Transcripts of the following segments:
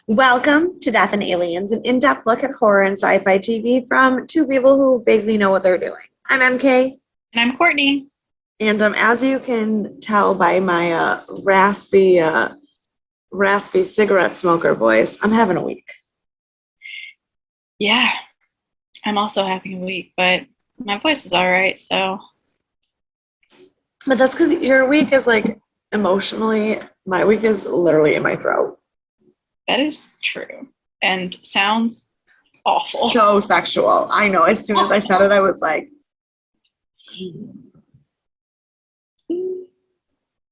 Welcome to Death and Aliens, an in-depth look at horror and sci-fi TV from two people who vaguely know what they're doing. I'm MK, And I'm Courtney. and as you can tell by my raspy cigarette smoker voice, I'm having a week. Yeah, I'm also having a week, but my voice is all right. So, But that's because your week is like emotionally, my week is literally in my throat. that is true and sounds awful. So sexual. I know. As soon as I said it, I was like,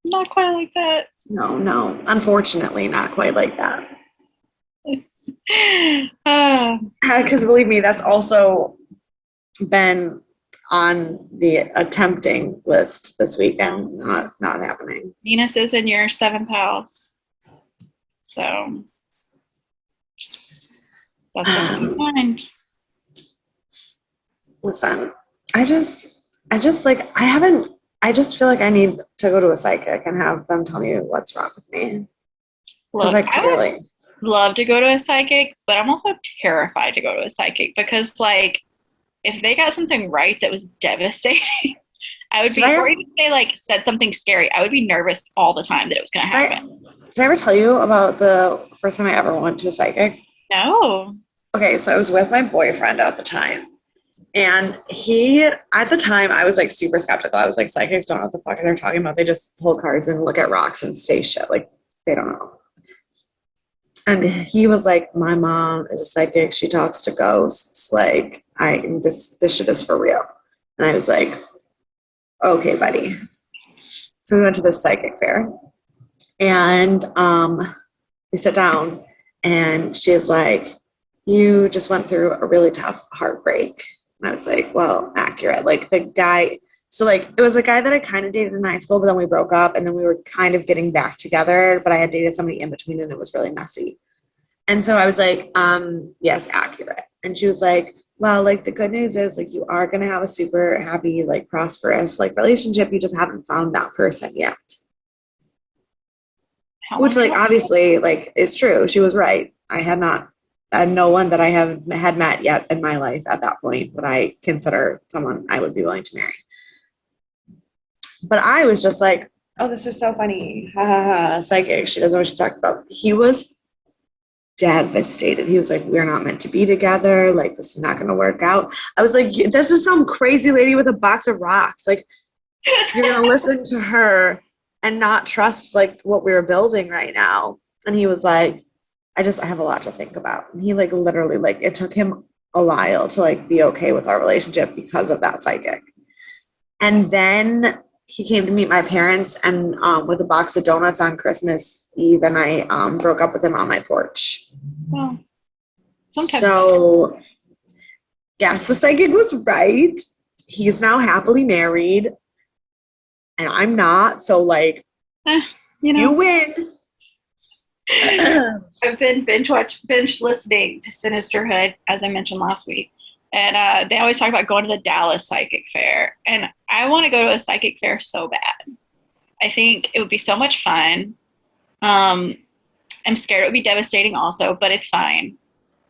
Not quite like that. no. Unfortunately, not quite like that. Uh, Because believe me, that's also been on the attempting list this weekend. Not happening. Venus is in your seventh house. So, that's what's on your mind. Listen, I just like I haven't. I just feel like I need to go to a psychic and have them tell me what's wrong with me. Because Look, like I would clearly, love to go to a psychic, but I'm also terrified to go to a psychic because, like, if they got something right that was devastating, I would be, or even if they like said something scary, I would be nervous all the time that it was going to happen. did I ever tell you about the first time I ever went to a psychic? No. Okay, so I was with my boyfriend at the time. And he, at the time, I was like super skeptical. I was like, psychics don't know what the fuck they're talking about. They just pull cards and look at rocks and say shit. Like, they don't know. And he was like, my mom is a psychic. She talks to ghosts. Like, this shit is for real. And I was like, okay, buddy. So we went to this psychic fair. And we sit down and she's like, you just went through a really tough heartbreak. And I was like, well, accurate. Like the guy, so like it was a guy that I kind of dated in high school, but then we broke up and then we were kind of getting back together, but I had dated somebody in between and it was really messy. And so I was like, yes, accurate. And she was like, well, like the good news is like you are gonna have a super happy, like prosperous like relationship. You just haven't found that person yet. How Which long like ago? obviously like is true. She was right. I had no one that I have had met yet in my life at that point would I consider someone I would be willing to marry. But I was just like, oh, this is so funny. Ha ha ha. Psychic. She doesn't know what she's talking about. He was devastated. He was like, we're not meant to be together. Like, this is not going to work out. I was like, this is some crazy lady with a box of rocks. Like, you're going to listen to her and not trust like what we're building right now. And he was like, I have a lot to think about. And he like literally like it took him a while to like be okay with our relationship because of that psychic. And then he came to meet my parents and with a box of donuts on Christmas Eve, and I broke up with him on my porch. Well, sometimes. So, yes, the psychic was right. He's now happily married, and I'm not. So, like, eh, you you know, win. I've been binge listening to Sinisterhood, as I mentioned last week. And they always talk about going to the Dallas Psychic Fair. And I want to go to a psychic fair so bad. I think it would be so much fun. Um, I'm scared it would be devastating also, but it's fine.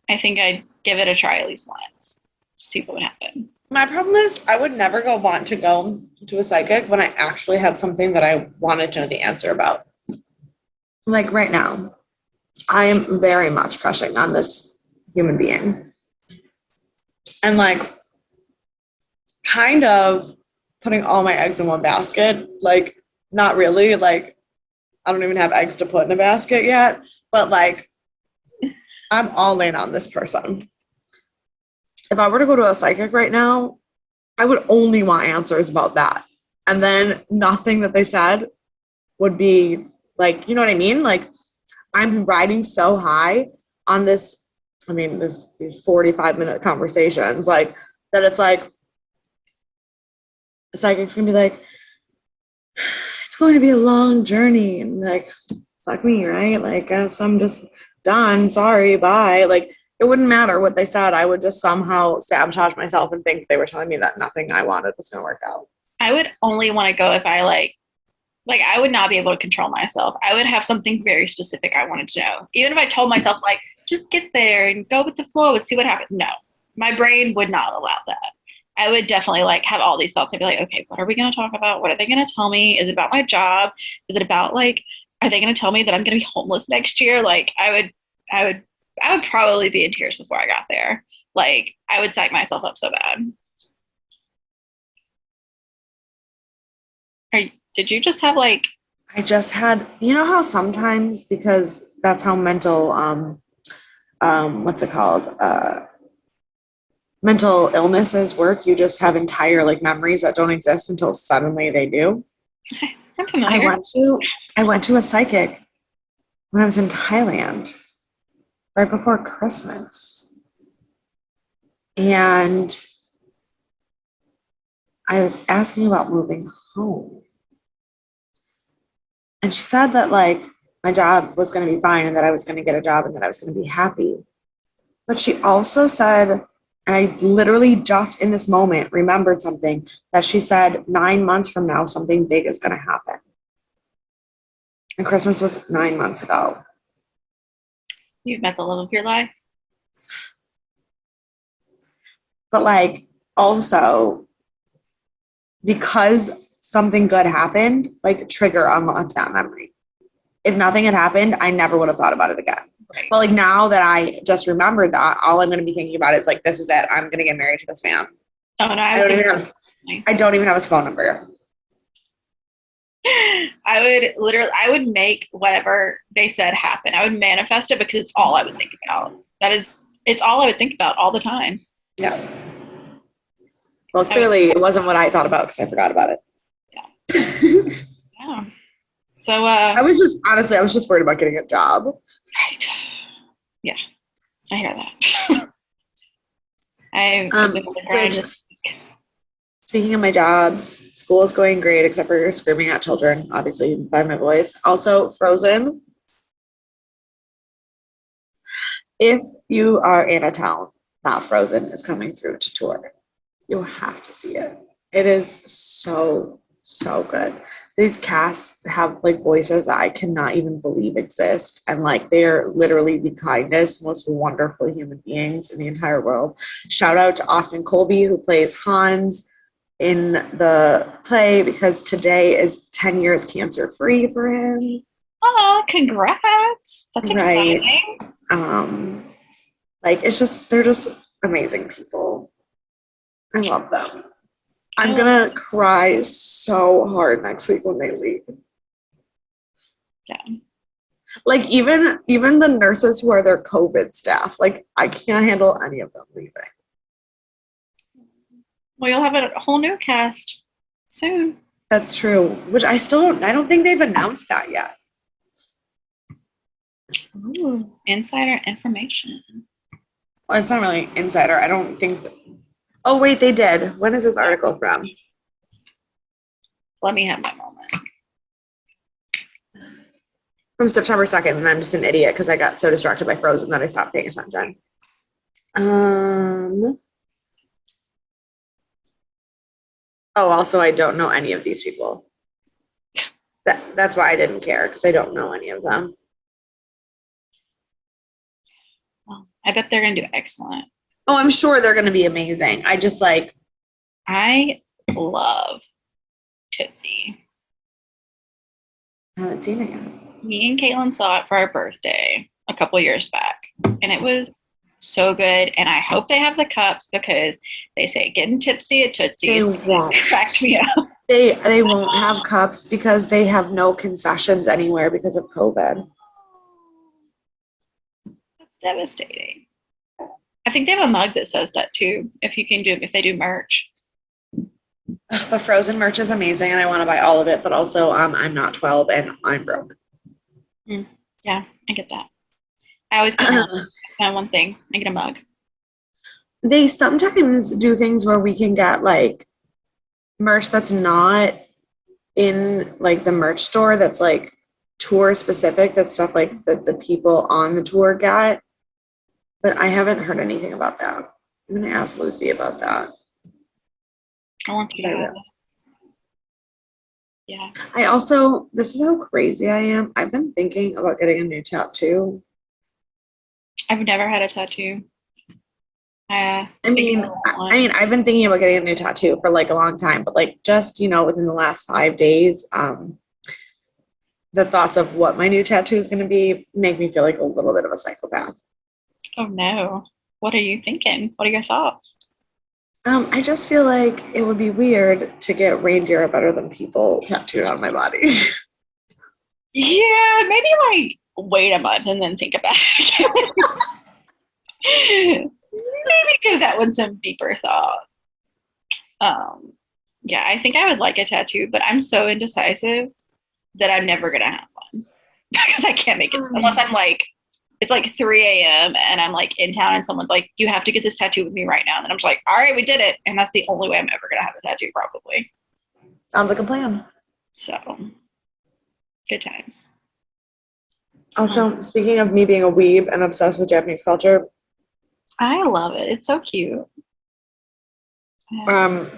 I think I'd give it a try at least once. See what would happen. My problem is I would never want to go to a psychic when I actually had something that I wanted to know the answer about. Like right now, I am very much crushing on this human being. And like kind of putting all my eggs in one basket. Like not really, like I don't even have eggs to put in a basket yet, but like I'm all in on this person. If I were to go to a psychic right now, I would only want answers about that. And then nothing that they said would be like, you know what I mean? Like I'm riding so high on this, I mean, these 45-minute conversations, like that it's like the psychic's gonna be like, it's going to be a long journey. And like, fuck me, right? Like, guess I'm just done. Sorry, bye. Like, it wouldn't matter what they said. I would just somehow sabotage myself and think they were telling me that nothing I wanted was going to work out. I would only want to go if I like Like, I would not be able to control myself. I would have something very specific I wanted to know. Even if I told myself, like, just get there and go with the flow and see what happens. No, my brain would not allow that. I would definitely like have all these thoughts. I'd be like, okay, what are we going to talk about? What are they going to tell me? Is it about my job? Is it about like, are they going to tell me that I'm going to be homeless next year? Like, I would probably be in tears before I got there. Like, I would psych myself up so bad. Did you just have like, I just had, you know how sometimes, because that's how mental, what's it called? Mental illnesses work. You just have entire like memories that don't exist until suddenly they do. I'm I familiar. went to, I went to a psychic when I was in Thailand right before Christmas. And I was asking about moving home. And she said that like my job was going to be fine and that I was going to get a job and that I was going to be happy. But she also said, and I literally just in this moment remembered something that she said 9 months from now, something big is going to happen. And Christmas was 9 months ago. You've met the love of your life. But like also because something good happened, like trigger unlocked that memory. If nothing had happened, I never would have thought about it again. Right. But like now that I just remembered that, all I'm going to be thinking about is like, this is it. I'm going to get married to this man. Oh no, I don't even have his phone number. I would make whatever they said happen. I would manifest it because it's all I would think about. It's all I would think about all the time. Yeah. Well, clearly it wasn't what I thought about because I forgot about it. Yeah. Yeah. So I was just worried about getting a job. Right. Yeah, I hear that. I've been on the grind this week. Speaking of my jobs, school is going great except for screaming at children, obviously by my voice. Also, Frozen. If you are in a town, not Frozen is coming through to tour. You have to see it. It is so, so good. These casts have like voices that I cannot even believe exist. And like they are literally the kindest, most wonderful human beings in the entire world. Shout out to Austin Colby, who plays Hans in the play, because today is 10 years cancer free for him. Oh, congrats. That's Right. exciting. Like it's just, they're just amazing people. I love them. I'm gonna cry so hard next week when they leave. Yeah. Like even the nurses who are their COVID staff, like I can't handle any of them leaving. Well, you'll have a whole new cast soon. That's true. Which I don't think they've announced that yet. Ooh, insider information. Well, it's not really insider. I don't think. Oh wait, they did. When is this article from? Let me have my moment. From September 2nd, and I'm just an idiot because I got so distracted by Frozen that I stopped paying attention. Oh, also, I don't know any of these people. That's why I didn't care, because I don't know any of them. Well, I bet they're going to do excellent. Oh, I'm sure they're going to be amazing. I love Tootsie. I haven't seen it yet. Me and Caitlin saw it for our birthday a couple years back, and it was so good. And I hope they have the cups because they say getting tipsy at Tootsie's cracks me up. They won't have cups because they have no concessions anywhere because of COVID. That's devastating. I think they have a mug that says that too. If they do merch. The Frozen merch is amazing, and I want to buy all of it. But also, I'm not 12 and I'm broke. Yeah, I get that. I always get one thing. I get a mug. They sometimes do things where we can get like merch that's not in like the merch store. That's like tour specific. That's stuff like that the people on the tour get. But I haven't heard anything about that. I'm gonna ask Lucy about that. I want to. Yeah. I also, this is how crazy I am. I've been thinking about getting a new tattoo. I've never had a tattoo. I think mean, I want one. I've been thinking about getting a new tattoo for like a long time, but like just, within the last 5 days, the thoughts of what my new tattoo is going to be make me feel like a little bit of a psychopath. Oh no. What are you thinking? What are your thoughts? I just feel like it would be weird to get reindeer are better than people tattooed on my body. Yeah, maybe like wait a month and then think about it. Maybe give that one some deeper thought. Um, yeah, I think I would like a tattoo, but I'm so indecisive that I'm never gonna have one because I can't make it unless I'm like it's like 3 a.m. and I'm like in town and someone's like, you have to get this tattoo with me right now. And then I'm just like, all right, we did it. And that's the only way I'm ever gonna have a tattoo, probably. Sounds like a plan. So good times. Also, speaking of me being a weeb and obsessed with Japanese culture, I love it. It's so cute. I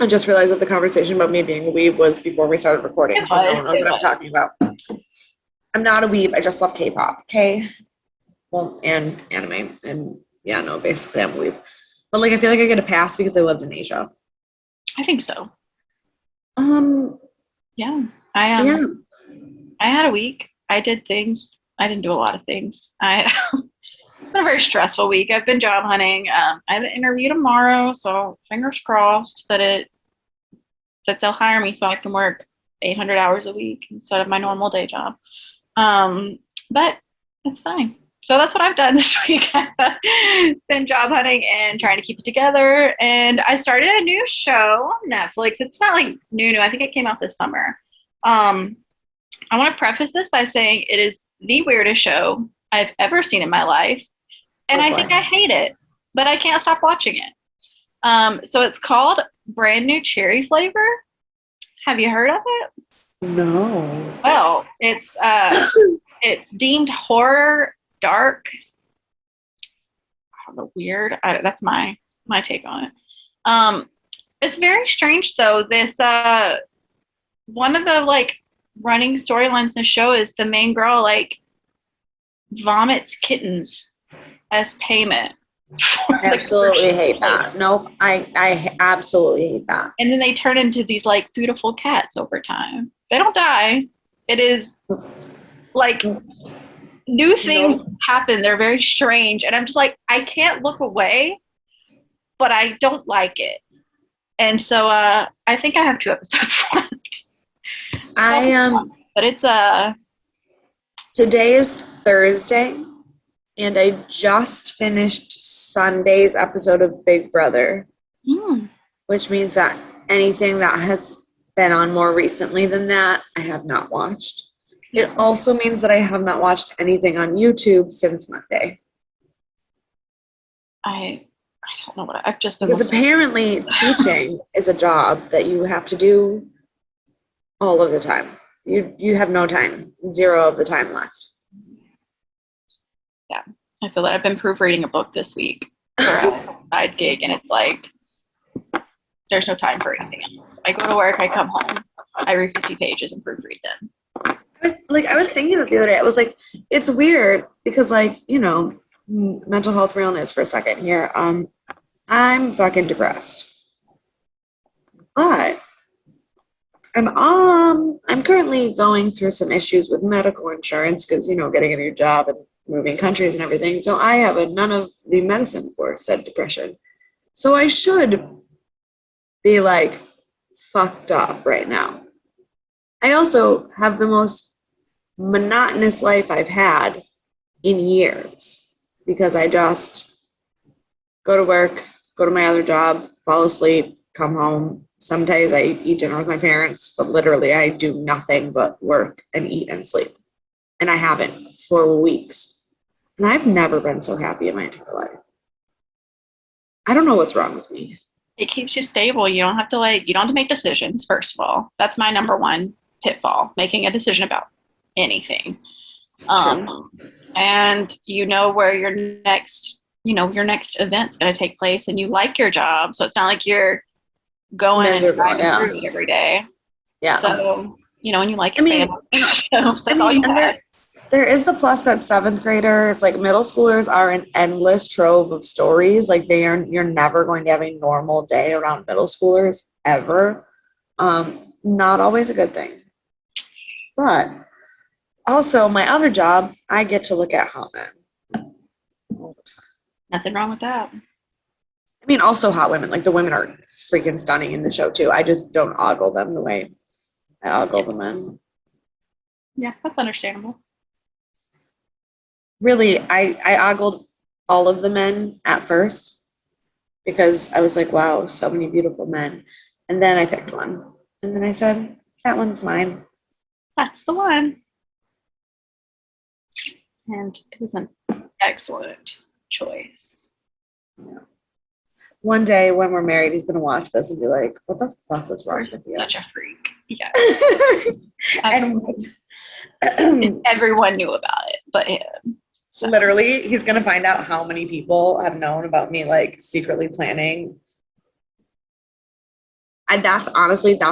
just realized that the conversation about me being a weeb was before we started recording, so no one knows what I'm talking about. I'm not a weeb. I just love K-pop. Okay. Well, and anime, and yeah, no, basically I'm a weeb. But like, I feel like I get a pass because I lived in Asia. I think so. Yeah. I had a week. I did things. I didn't do a lot of things. It's been a very stressful week. I've been job hunting. I have an interview tomorrow, so fingers crossed that they'll hire me so I can work 800 hours a week instead of my normal day job. But it's fine. So that's what I've done this week. I've been job hunting and trying to keep it together. And I started a new show on Netflix. It's not like new. I think it came out this summer. I want to preface this by saying it is the weirdest show I've ever seen in my life. And I think I hate it, but I can't stop watching it. So it's called Brand New Cherry Flavor. Have you heard of it? No. Well, it's deemed horror, dark. I don't know, weird. That's my take on it. It's very strange though. This one of the like running storylines in the show is the main girl like vomits kittens as payment. I absolutely hate that. Nope, I absolutely hate that. And then they turn into these like beautiful cats over time. They don't die. It is like new things happen. They're very strange. And I'm just like, I can't look away, but I don't like it. And so I think I have 2 episodes left. But it's today is Thursday, and I just finished Sunday's episode of Big Brother, which means that anything that has been on more recently than that, I have not watched. It also means that I have not watched anything on YouTube since Monday. I don't know what I've just been. Because apparently teaching is a job that you have to do all of the time. You have no time, 0 of the time left. Yeah, I feel that I've been proofreading a book this week for a side gig, and it's like there's no time for anything else. I go to work, I come home, I read 50 pages and proofread them. I was thinking that the other day. I was like, it's weird because, like, mental health realness for a second here. I'm fucking depressed, but I'm currently going through some issues with medical insurance because getting a new job and moving countries and everything. So I have none of the medicine for said depression. So I should be like fucked up right now. I also have the most monotonous life I've had in years because I just go to work, go to my other job, fall asleep, come home. Some days I eat dinner with my parents, but literally I do nothing but work and eat and sleep. And I haven't for weeks. And I've never been so happy in my entire life. I don't know what's wrong with me. It keeps you stable. You don't have to make decisions, first of all. That's my number one pitfall, making a decision about anything. And where your next event's going to take place, and you like your job. So it's not like you're going and driving through every day. Yeah. So, when you like I mean, family, so that's all you and have. there is the plus that seventh graders, like middle schoolers, are an endless trove of stories. Like you're never going to have a normal day around middle schoolers ever. Not always a good thing. But also, my other job, I get to look at hot men all the time. Nothing wrong with that. I mean, also hot women. Like the women are freaking stunning in the show too. I just don't ogle them the way I ogle the men. Yeah, that's understandable. Really, I ogled all of the men at first because I was like, wow, so many beautiful men. And then I picked one. And then I said, that one's mine. That's the one. And it was an excellent choice. Yeah. One day when we're married, he's going to watch this and be like, what the fuck was wrong with you? Such a freak. Yeah. And everyone knew about it, but him. So. Literally, he's going to find out how many people have known about me, like secretly planning. And that's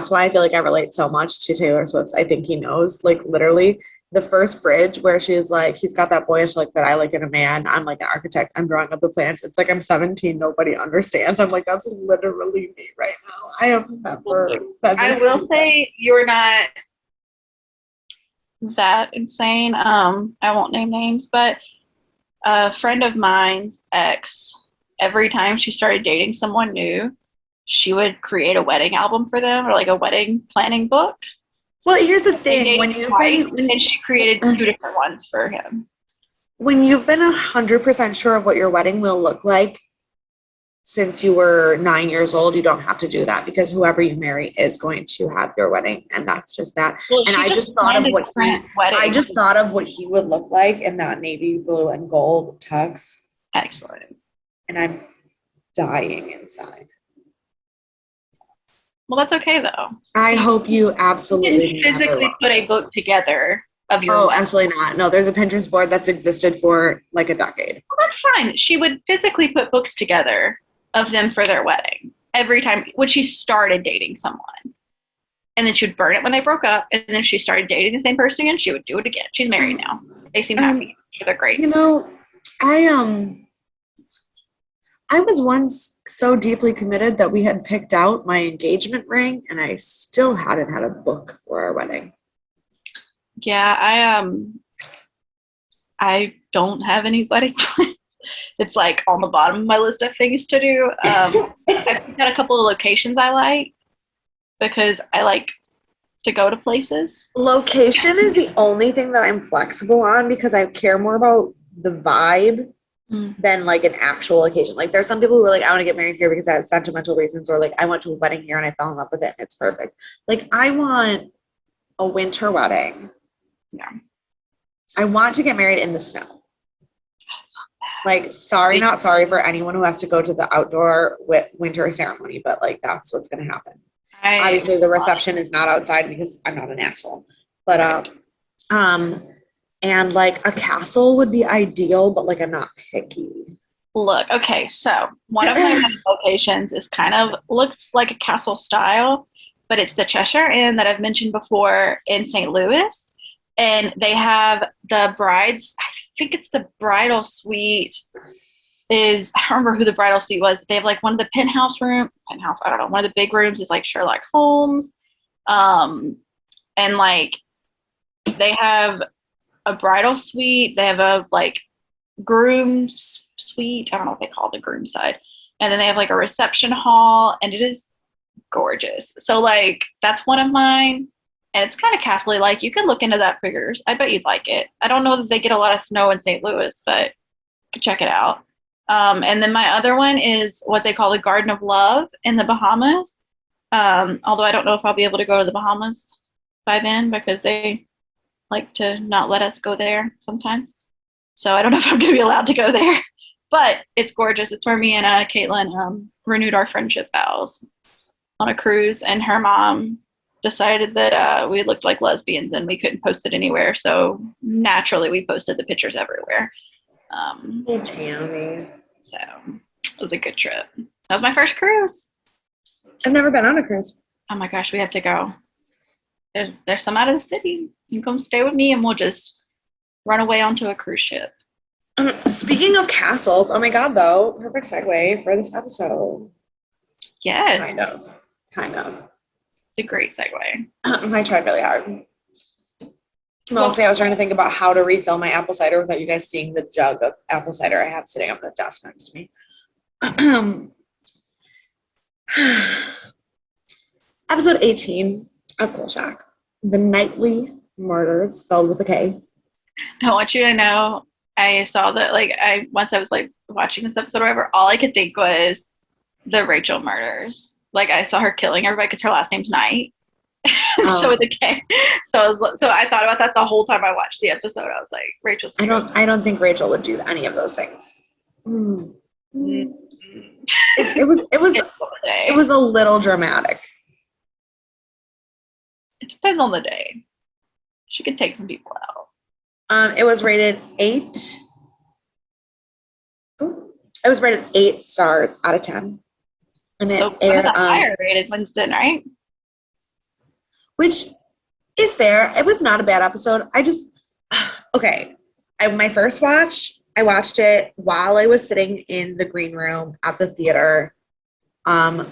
why I feel like I relate so much to Taylor Swift's I Think He Knows. Like literally the first bridge where she's like, he's got that boyish look that I like in a man. I'm like an architect. I'm drawing up the plans. It's like I'm 17. Nobody understands. I'm like, that's literally me right now. I have never been I will say you're not that insane. I won't name names, but a friend of mine's ex, every time she started dating someone new, she would create a wedding album for them or like a wedding planning book. Well, here's the thing: and she created 2 different ones for him. When you've been 100% sure of what your wedding will look like since you were 9 years old, you don't have to do that because whoever you marry is going to have your wedding, and that's just that. Well, and I just thought of what he would look like in that navy blue and gold tux. Excellent. And I'm dying inside. Well, that's okay though. I hope you absolutely physically put a book together of your. Oh, absolutely not. No, there's a Pinterest board that's existed for like a decade. Well, that's fine. She would physically put books together of them for their wedding every time when she started dating someone. And then she would burn it when they broke up. And then she started dating the same person again. She would do it again. She's married now. They seem happy. They're great. I was once so deeply committed that we had picked out my engagement ring and I still hadn't had a book for our wedding. Yeah, I don't have any wedding plans. It's like on the bottom of my list of things to do. I've got a couple of locations I like because I like to go to places. Location is the only thing that I'm flexible on because I care more about the vibe than like an actual occasion. Like there's some people who are like, I want to get married here because I have sentimental reasons, or like I went to a wedding here and I fell in love with it and it's perfect. Like I want a winter wedding. Yeah. I want to get married in the snow. Like, not sorry for anyone who has to go to the outdoor winter ceremony, but like that's what's going to happen. Obviously, the reception is not outside because I'm not an asshole. But and like a castle would be ideal, but like I'm not picky. Look, okay, so one of my locations is looks like a castle style, but it's the Cheshire Inn that I've mentioned before in St. Louis. And they have the brides, I think it's the bridal suite I don't remember who the bridal suite was, but they have like one of the I don't know, one of the big rooms is like Sherlock Holmes. And like they have a bridal suite, they have a like groom suite, I don't know what they call the groom side. And then they have like a reception hall and it is gorgeous. So like that's one of mine. And it's kind of castle-y like. You could look into that for yours. I bet you'd like it. I don't know that they get a lot of snow in St. Louis, but you could check it out. And then my other one is what they call the Garden of Love in the Bahamas. Although I don't know if I'll be able to go to the Bahamas by then because they like to not let us go there sometimes. So I don't know if I'm going to be allowed to go there. But it's gorgeous. It's where me and Caitlin renewed our friendship vows on a cruise. And her mom decided that we looked like lesbians and we couldn't post it anywhere. So naturally, we posted the pictures everywhere. Tammy. So it was a good trip. That was my first cruise. I've never been on a cruise. Oh my gosh, we have to go. There's some out of the city. You can come stay with me and we'll just run away onto a cruise ship. Speaking of castles, oh my God, though, perfect segue for this episode. Yes. Kind of. It's a great segue. I tried really hard. Mostly I was trying to think about how to refill my apple cider without you guys seeing the jug of apple cider I have sitting on the desk next to me. Episode 18 of Kolchak, The Nightly Murders, spelled with a K. I want you to know, I saw that, once I was like watching this episode or whatever, all I could think was the Rachel murders. Like, I saw her killing everybody because her last name's Knight. So with a K. So I thought about that the whole time I watched the episode. I was like, Rachel's. I don't think Rachel would do any of those things. It was a little dramatic. It depends on the day. She could take some people out. It was rated 8. It was rated 8 stars out of 10. And it aired one of the higher rated ones then, right? Which is fair. It was not a bad episode. My first watch, I watched it while I was sitting in the green room at the theater. I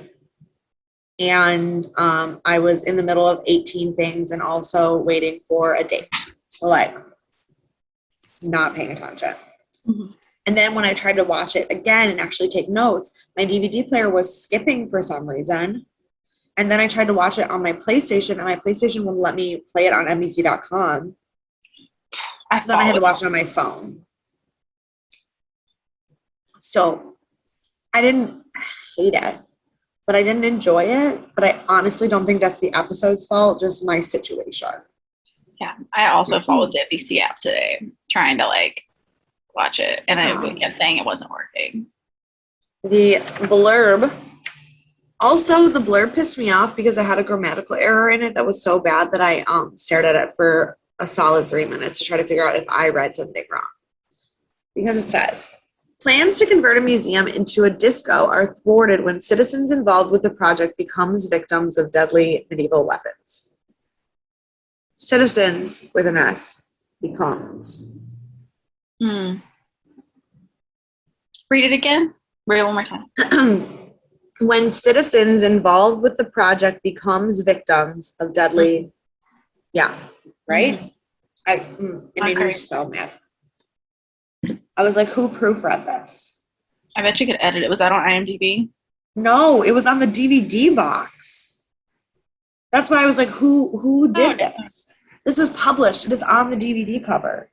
was in the middle of 18 things and also waiting for a date. So like not paying attention. Mm-hmm. And then when I tried to watch it again and actually take notes, my DVD player was skipping for some reason. And then I tried to watch it on my PlayStation, and my PlayStation wouldn't let me play it on NBC.com. So then I had to watch it on my phone. So I didn't hate it, but I didn't enjoy it. But I honestly don't think that's the episode's fault, just my situation. Yeah, I also followed the NBC app today, trying to watch it, and it kept saying it wasn't working. The blurb pissed me off because I had a grammatical error in it that was so bad that I stared at it for a solid 3 minutes to try to figure out if I read something wrong. Because it says, plans to convert a museum into a disco are thwarted when citizens involved with the project becomes victims of deadly medieval weapons. Citizens, with an S, becomes. Read it again. Read it one more time. When citizens involved with the project becomes victims of deadly, right? It made me so mad. I was like, who proofread this? I bet you could edit it. Was that on IMDb? No, it was on the DVD box. That's why I was like, who did this? This is published. It is on the DVD cover.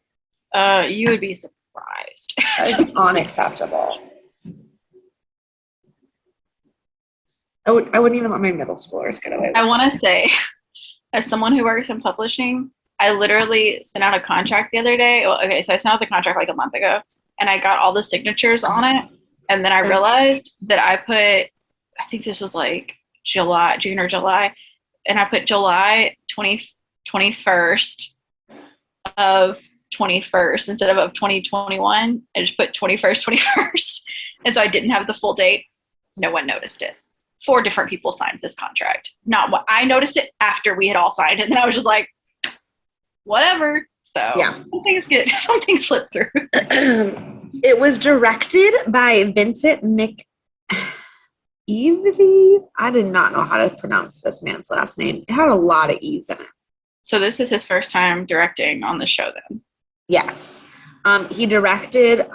You would be surprised. That is unacceptable. I wouldn't even let my middle schoolers get away with it. I want to say, as someone who works in publishing, I literally sent out a contract the other day. So I sent out the contract like a month ago, and I got all the signatures on it. And then I realized that I think this was like June or July, and I put July 21st of 21st instead of 2021. I just put 21st. And so I didn't have the full date. No one noticed it. 4 different people signed this contract. Not what I noticed it after we had all signed it. And then I was just like, whatever. So something's good. Something slipped through. It was directed by Vincent McEvey. I did not know how to pronounce this man's last name. It had a lot of E's in it. So this is his first time directing on the show then? Yes. He directed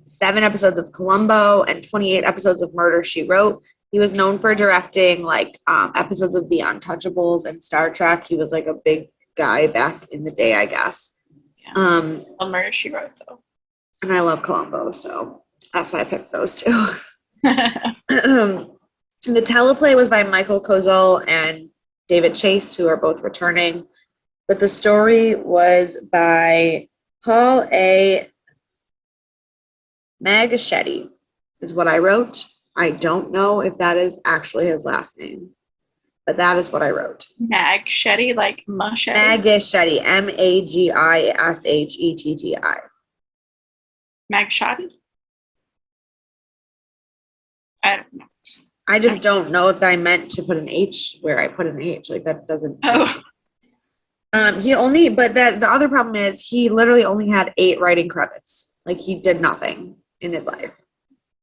7 episodes of Columbo and 28 episodes of Murder, She Wrote. He was known for directing episodes of The Untouchables and Star Trek. He was like a big guy back in the day, I guess. Yeah. Murder, She Wrote, though. And I love Columbo, so that's why I picked those 2. The teleplay was by Michael Kozel and David Chase, who are both returning. But the story was by Paul A. Magaschetti, is what I wrote. I don't know if that is actually his last name, but that is what I wrote. Magaschetti, like machete? Magaschetti, Magisheti. Magaschetti? I don't know. I just don't know if I meant to put an H where I put an H. Like, that doesn't. Oh. But the other problem is he literally only had 8 writing credits. Like he did nothing in his life.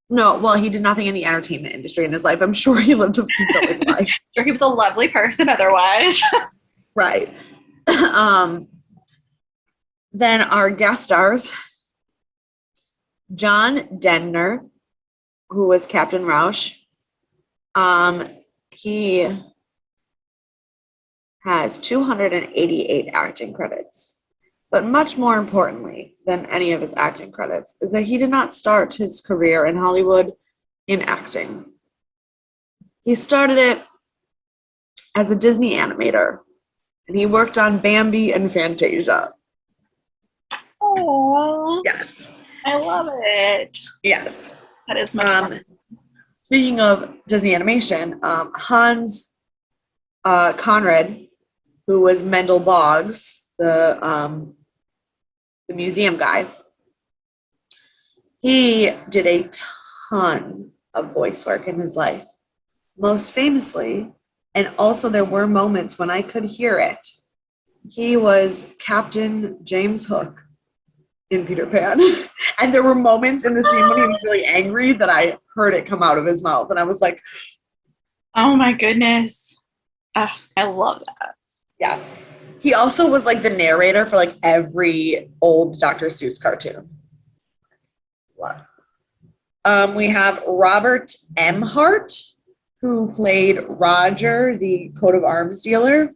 No, well, he did nothing in the entertainment industry in his life. I'm sure he lived a fulfilling life. Sure, he was a lovely person otherwise. Right. Then our guest stars, John Denner, who was Captain Rausch. He has 288 acting credits. But much more importantly than any of his acting credits is that he did not start his career in Hollywood in acting. He started it as a Disney animator, and he worked on Bambi and Fantasia. Oh, Yes. I love it. Yes. That is much fun. Speaking of Disney animation, Hans Conrad, who was Mendel Boggs, the museum guy, he did a ton of voice work in his life. Most famously, and also there were moments when I could hear it, he was Captain James Hook in Peter Pan. And there were moments in the scene when he was really angry that I heard it come out of his mouth. And I was like, oh my goodness. I love that. yeah. He also was like the narrator for like every old Dr. Seuss cartoon. We have Robert M. Hart, who played Roger, the coat of arms dealer.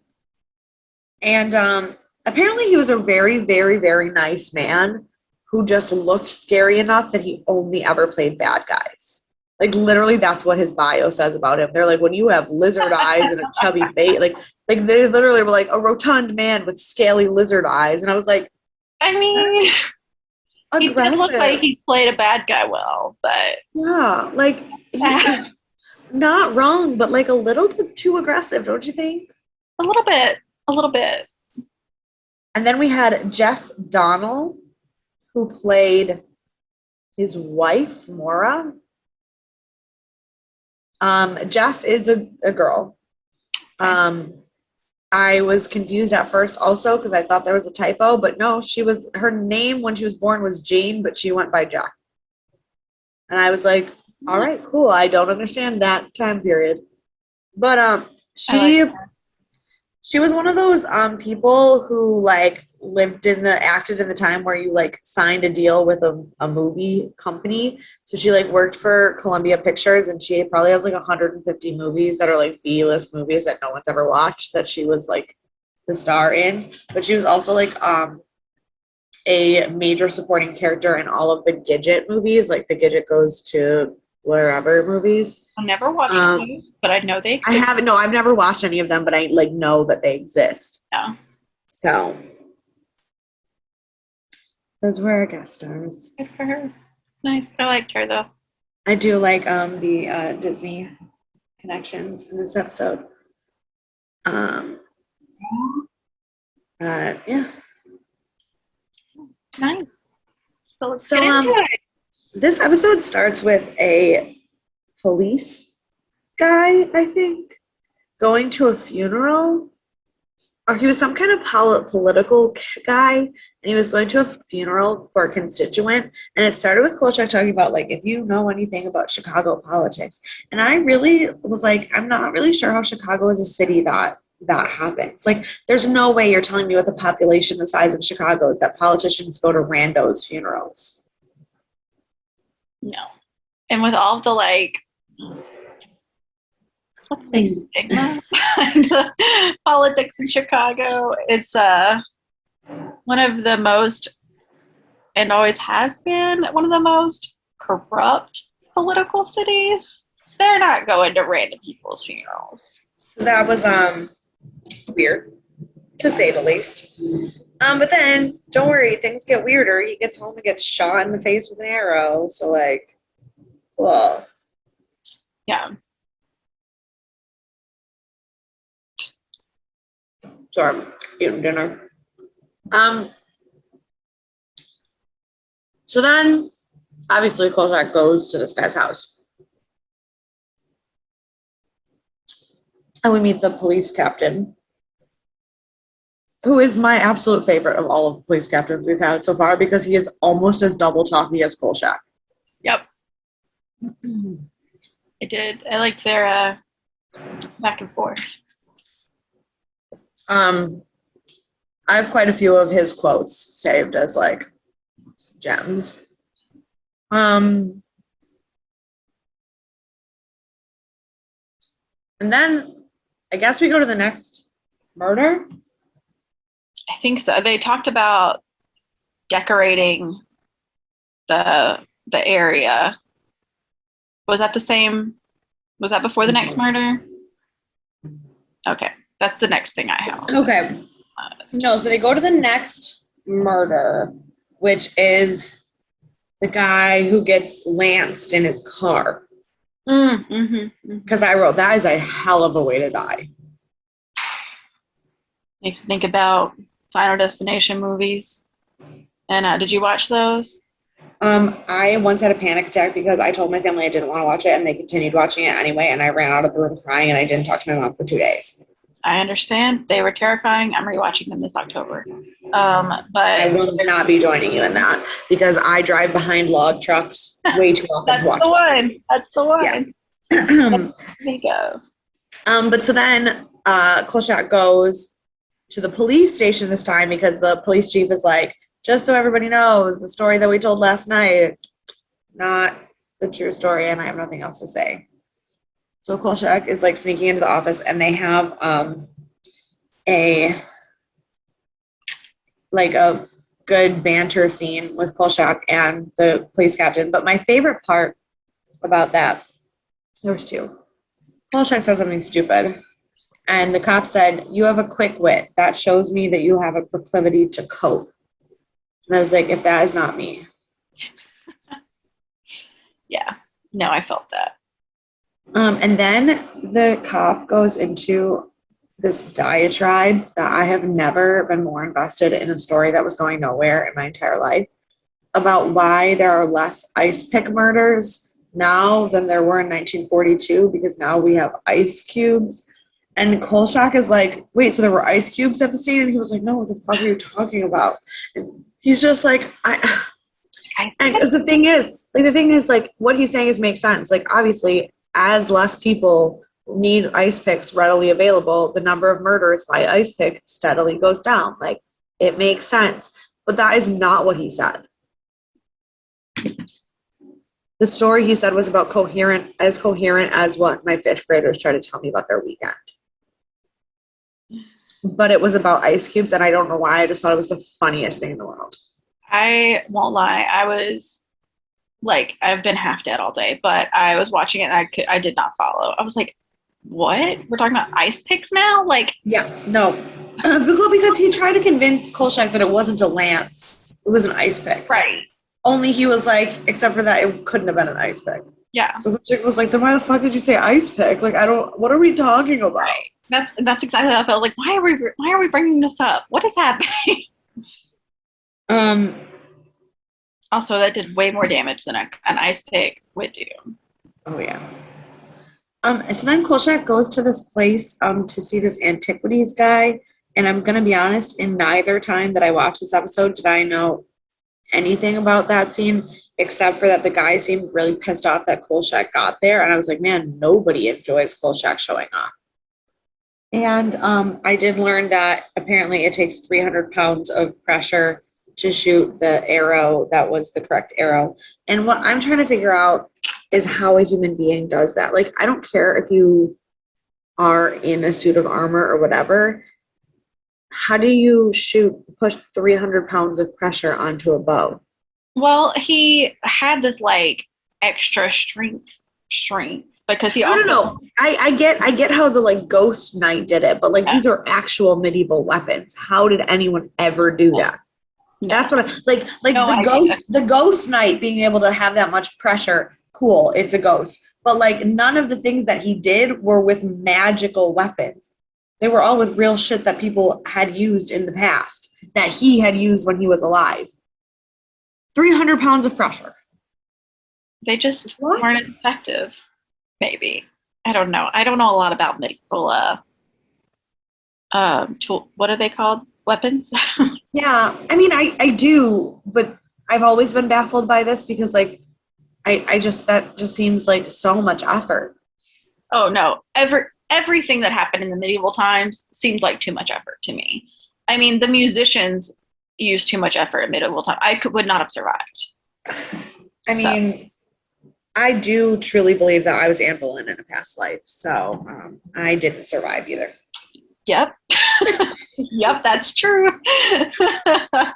And apparently he was a very, very, very nice man who just looked scary enough that he only ever played bad guys. Like literally that's what his bio says about him. They're like, when you have lizard eyes and a chubby face, like they literally were like a rotund man with scaly lizard eyes. And I was like, I mean, he aggressive. did look like he played a bad guy well, but Yeah, like not wrong, but like a little bit too aggressive, don't you think? a little bit. And then we had Jeff Donnell, who played his wife, Maura. Jeff is a girl. I was confused at first also because I thought there was a typo, but no, her name when she was born was Jane, but she went by Jeff. And I was like, all right, cool. I don't understand that time period. But she was one of those people who like acted in the time where you like signed a deal with a movie company. So she like worked for Columbia Pictures, and she probably has like 150 movies that are like B-list movies that no one's ever watched that she was like the star in. But she was also like a major supporting character in all of the Gidget movies, like the Gidget Goes to Wherever movies. I've never watched them, but I know they exist. I've never watched any of them, but I like know that they exist. Yeah. So those were our guest stars. Good for her. Nice. I liked her though. I do like the Disney connections in this episode. Yeah. Nice. So let's get into it. This episode starts with a police guy, I think, going to a funeral. Or he was some kind of political guy, and he was going to a funeral for a constituent. And it started with Kolchak talking about, like, if you know anything about Chicago politics. And I really was like, I'm not really sure how Chicago is a city that happens. Like, there's no way you're telling me with the population the size of Chicago is that politicians go to randos' funerals. No. And with all the like, let's say stigma behind the politics in Chicago, it's one of the most, and always has been one of the most corrupt political cities. They're not going to random people's funerals. So that was weird, to say the least. But then, don't worry, things get weirder. He gets home and gets shot in the face with an arrow. So, like, cool. Yeah. Sorry, I'm eating dinner. So then, obviously, Kolchak goes to this guy's house. And we meet the police captain. who is my absolute favorite of all of the police captains we've had so far because he is almost as double talky as Kolchak. Yep, I did. I liked their back and forth. I have quite a few of his quotes saved as like gems. And then I guess we go to the next murder. I think so. They talked about decorating the area. Was that the same? Was that before the next murder? Okay, that's the next thing I have. Okay. No, so they go to the next murder, which is the guy who gets lanced in his car. Because I wrote, that is a hell of a way to die. Makes me think about Final Destination movies. And did you watch those? I once had a panic attack because I told my family I didn't want to watch it, and they continued watching it anyway, and I ran out of the room crying, and I didn't talk to my mom for 2 days. I understand. They were terrifying. I'm rewatching them this October. But I will not be joining you in that because I drive behind log trucks way too often to watch the one. That's the one. Yeah. There you go. But so then Kolchak goes to the police station this time because the police chief is like, just so everybody knows, the story that we told last night, not the true story, and I have nothing else to say. So Kolchak is like sneaking into the office, and they have a good banter scene with Kolchak and the police captain. But my favorite part about that, there was two. Kolchak said something stupid, and the cop said, "You have a quick wit. That shows me that you have a proclivity to cope." And I was like, if that is not me. Yeah. No, I felt that. And then the cop goes into this diatribe that I have never been more invested in a story that was going nowhere in my entire life about why there are less ice pick murders now than there were in 1942 because now we have ice cubes. And Kolchak is like, wait, so there were ice cubes at the scene? And he was like, no, what the fuck are you talking about? And he's just like, and the thing is, like, what he's saying is makes sense. Like, obviously, as less people need ice picks readily available, the number of murders by ice pick steadily goes down. Like, it makes sense. But that is not what he said. The story he said was about coherent as what my fifth graders try to tell me about their weekend. But it was about ice cubes, and I don't know why. I just thought it was the funniest thing in the world. I won't lie. I was like, I've been half dead all day, but I was watching it and I did not follow. I was like, what? We're talking about ice picks now? Like, yeah, no. Because he tried to convince Kolchak that it wasn't a lance. It was an ice pick. Right. Only he was like, except for that, it couldn't have been an ice pick. Yeah. So Kolchak was like, then why the fuck did you say ice pick? Like, what are we talking about? Right. That's exactly how I felt. Like, why are we bringing this up? What is happening? Also, that did way more damage than an ice pick would do. Oh yeah. So then Kolchak goes to this place to see this antiquities guy, and I'm gonna be honest, in neither time that I watched this episode did I know anything about that scene, except for that the guy seemed really pissed off that Kolchak got there, and I was like, man, nobody enjoys Kolchak showing up. And I did learn that apparently it takes 300 pounds of pressure to shoot the arrow that was the correct arrow. And what I'm trying to figure out is how a human being does that. Like, I don't care if you are in a suit of armor or whatever. How do you push 300 pounds of pressure onto a bow? Well, he had this like extra strength because he also. No. I get how the like ghost knight did it, but like these are actual medieval weapons. How did anyone ever do that? No. That's what the ghost knight being able to have that much pressure. Cool, it's a ghost. But like none of the things that he did were with magical weapons. They were all with real shit that people had used in the past, that he had used when he was alive. 300 pounds of pressure. They just weren't effective, maybe. I don't know. I don't know a lot about medieval tool. What are they called? weapons. Yeah, I mean, I do, but I've always been baffled by this because, like, I just, that just seems like so much effort. Oh no, everything that happened in the medieval times seems like too much effort to me. I mean, the musicians used too much effort in medieval time. Would not have survived. I So, mean, I do truly believe that I was Anne Boleyn in a past life, so I didn't survive either. yep, yep, that's true. I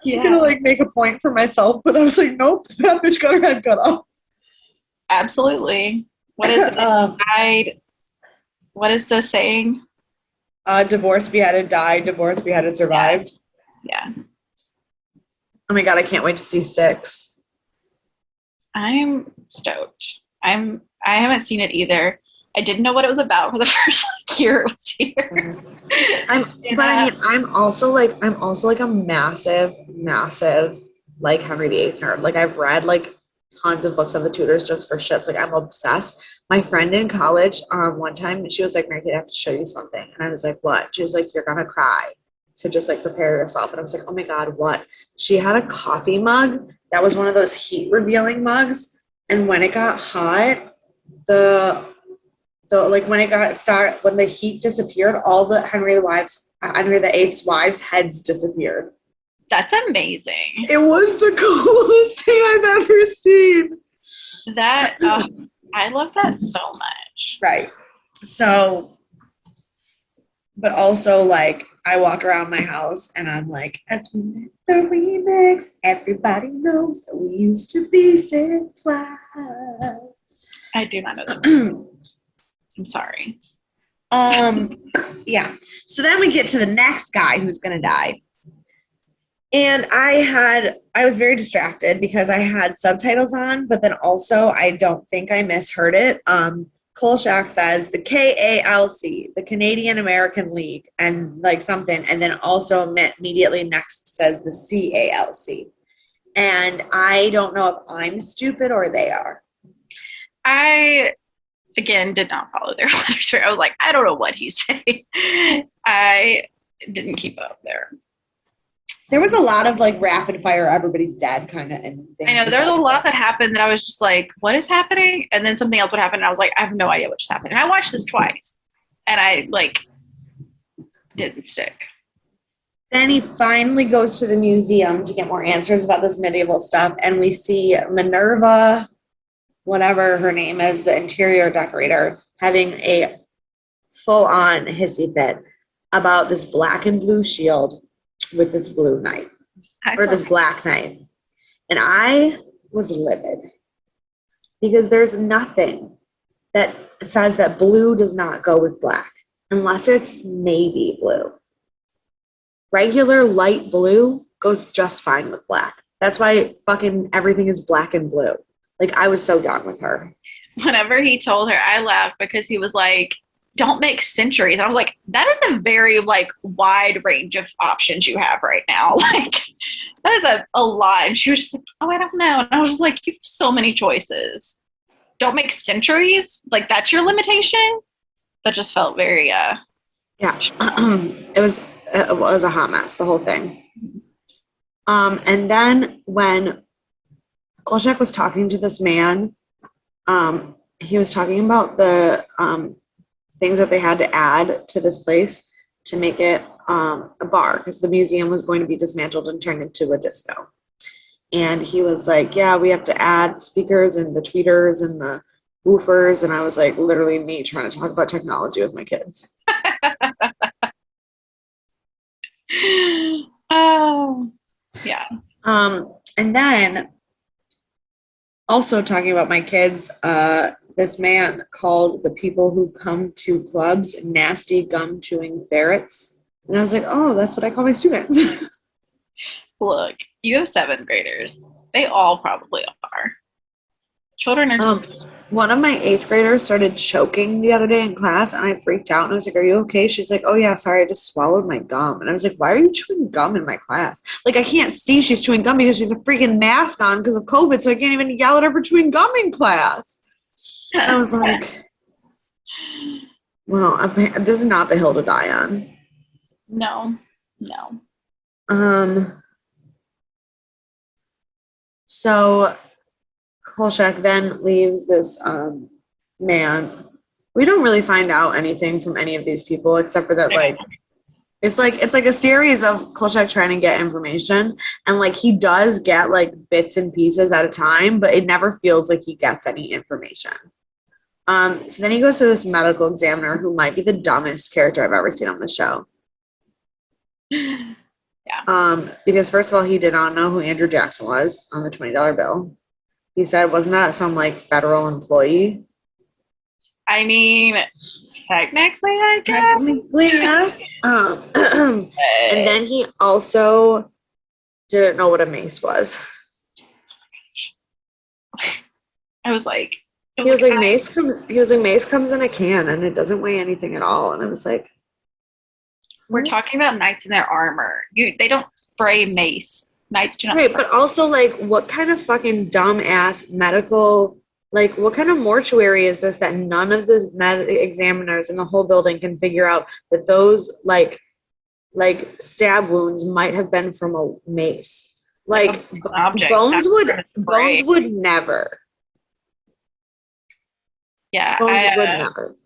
was gonna like make a point for myself, but I was like, nope, that bitch got her head cut off. Absolutely. What is it? What is the saying? Divorced, beheaded, died. Divorced, beheaded, survived. Yeah. Oh my god, I can't wait to see 6. I'm stoked. I haven't seen it either. I didn't know what it was about for the first year it was here. But I mean, I'm also like a massive, like Henry VIII nerd. Like I've read like tons of books of the Tudors just for shits. Like I'm obsessed. My friend in college, one time she was like, Mary Kate, I have to show you something. And I was like, what? She was like, you're gonna cry. So just like prepare yourself. And I was like, oh my God, what? She had a coffee mug that was one of those heat revealing mugs. And when it got hot, the like when when the heat disappeared, all the Henry VIII's wives' heads disappeared. That's amazing. It was the coolest thing I've ever seen. That I love that so much. Right. So, but also like I walk around my house and I'm like, as we met the remix, everybody knows that we used to be 6 wives. I do not know that. I'm sorry. Yeah. So then we get to the next guy who's gonna die. And I was very distracted because I had subtitles on, but then also I don't think I misheard it. Kolchak says the KALC, the Canadian American League, and like something, and then also immediately next says the CALC. And I don't know if I'm stupid or they are. I again did not follow their letters. I was like, I don't know what he's saying. I didn't keep up there. There was a lot of like rapid fire, everybody's dead kind of thing. I know there was a lot that happened that I was just like, what is happening? And then something else would happen and I was like, I have no idea what just happened. And I watched this twice and I like didn't stick. Then he finally goes to the museum to get more answers about this medieval stuff, and we see Minerva, whatever her name is, the interior decorator, having a full-on hissy fit about this black and blue shield with this blue knight, or this black knight. And I was livid because there's nothing that says that blue does not go with black unless it's navy blue. Regular light blue goes just fine with black. That's why fucking everything is black and blue. Like, I was so done with her. Whenever he told her, I laughed because he was like, don't make centuries. And I was like, that is a very like wide range of options you have right now. Like, that is a lot. And she was just like, oh, I don't know. And I was just like, you have so many choices. Don't make centuries. Like, that's your limitation. That just felt very yeah. It was a hot mess, the whole thing. And then when Kolchak was talking to this man, he was talking about the things that they had to add to this place to make it a bar, because the museum was going to be dismantled and turned into a disco. And he was like, yeah, we have to add speakers and the tweeters and the woofers. And I was like, literally me trying to talk about technology with my kids. Oh, yeah. And then also talking about my kids, this man called the people who come to clubs nasty gum chewing ferrets. And I was like, oh, that's what I call my students. Look, you have 7th graders. They all probably are. Children are just... One of my 8th graders started choking the other day in class, and I freaked out, and I was like, are you okay? She's like, oh yeah, sorry, I just swallowed my gum. And I was like, why are you chewing gum in my class? Like, I can't see she's chewing gum because she's a freaking mask on because of COVID, so I can't even yell at her for chewing gum in class. And I was like, Well, this is not the hill to die on. No. So Kolchak then leaves this man. We don't really find out anything from any of these people except for that, like, it's like a series of Kolchak trying to get information, and like he does get like bits and pieces at a time, but it never feels like he gets any information. So then he goes to this medical examiner who might be the dumbest character I've ever seen on the show. Yeah. Because first of all, he did not know who Andrew Jackson was on the $20 bill. He said, wasn't that some like federal employee? I mean, technically, I guess. Technically, yes. And then he also didn't know what a mace was. I was like, He was like, mace comes in a can and it doesn't weigh anything at all. And I was like, we're talking about knights in their armor. They don't spray mace. Knights do not. Right, but also like, what kind of fucking dumb ass medical, like, what kind of mortuary is this that none of the examiners in the whole building can figure out that those like stab wounds might have been from a mace? Like bones would never. Yeah, bones would never.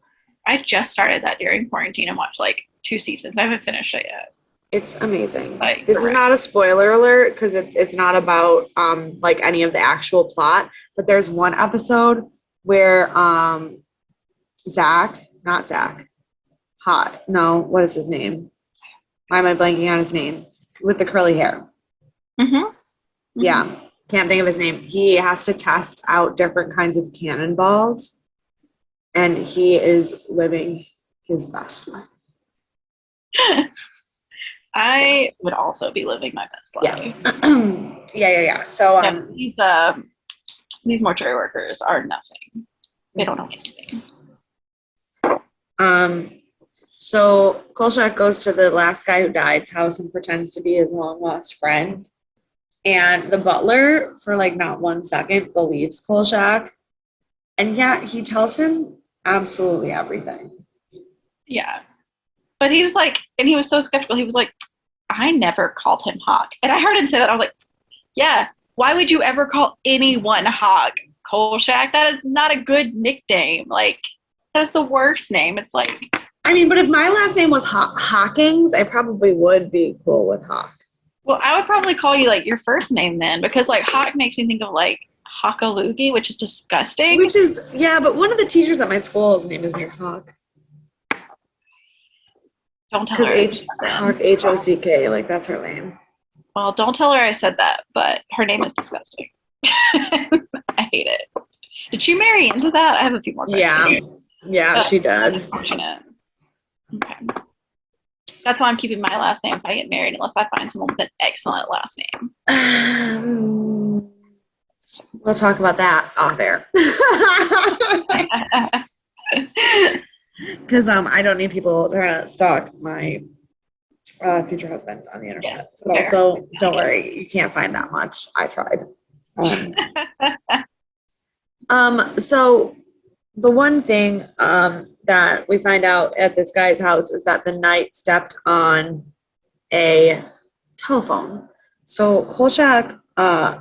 I just started that during quarantine and watched like 2 seasons. I haven't finished it yet. It's amazing. Like, this is not a spoiler alert because it's not about like any of the actual plot, but there's one episode where what is his name? Why am I blanking on his name? With the curly hair. Yeah, can't think of his name. He has to test out different kinds of cannonballs, and he is living his best life. I would also be living my best life. Yeah. So these mortuary workers are nothing. They don't know anything. So Kolchak goes to the last guy who died's house and pretends to be his long lost friend. And the butler, for like not 1 second, believes Kolchak. And yet he tells him absolutely everything. Yeah. But he was like, and he was so skeptical. He was like, I never called him Hawk. And I heard him say that. I was like, yeah, why would you ever call anyone Hawk? Kolchak? That is not a good nickname. Like, that is the worst name. It's like, I mean, but if my last name was Hawkins, I probably would be cool with Hawk. Well, I would probably call you like your first name then, because like Hawk makes me think of like Hakalugi, which is disgusting. Which is, yeah, but one of the teachers at my school, his name is Miss Hawk. Don't tell her. Because Hawk, Hock, like that's her name. Well, don't tell her I said that, but her name is disgusting. I hate it. Did she marry into that? I have a few more questions. Yeah, she did. Unfortunate. Okay. That's why I'm keeping my last name if I get married, unless I find someone with an excellent last name. We'll talk about that off air. Because I don't need people trying to stalk my future husband on the internet. Yes, but also, don't worry, you can't find that much. I tried. So the one thing that we find out at this guy's house is that the knight stepped on a telephone. So Kolchak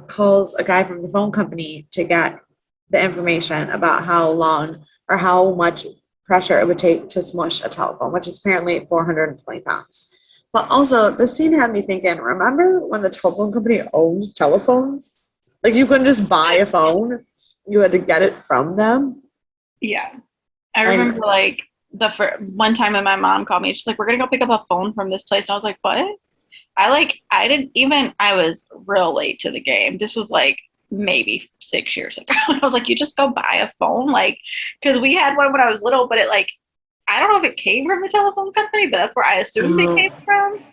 calls a guy from the phone company to get the information about how long or how much pressure it would take to smush a telephone, which is apparently 420 pounds. But also, this scene had me thinking, remember when the telephone company owned telephones? Like, you couldn't just buy a phone. You had to get it from them. Yeah. I remember, like, one time when my mom called me, she's like, we're going to go pick up a phone from this place. And I was like, what? I was real late to the game. This was, like, maybe 6 years ago. I was like, you just go buy a phone? Like, because we had one when I was little, but it, like, I don't know if it came from the telephone company, but that's where I assumed it came from.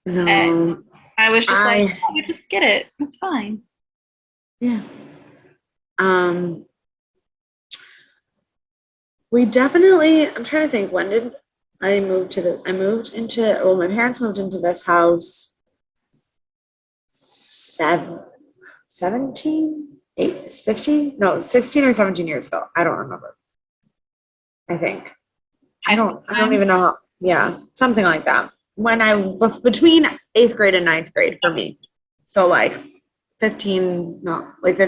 No. And I was just like, oh, you just get it. It's fine. Yeah. We definitely, I'm trying to think, when did my parents moved into this house 16 or 17 years ago. I don't remember. I think. I don't even know how, yeah, something like that. When between 8th grade and ninth grade for me. So like 15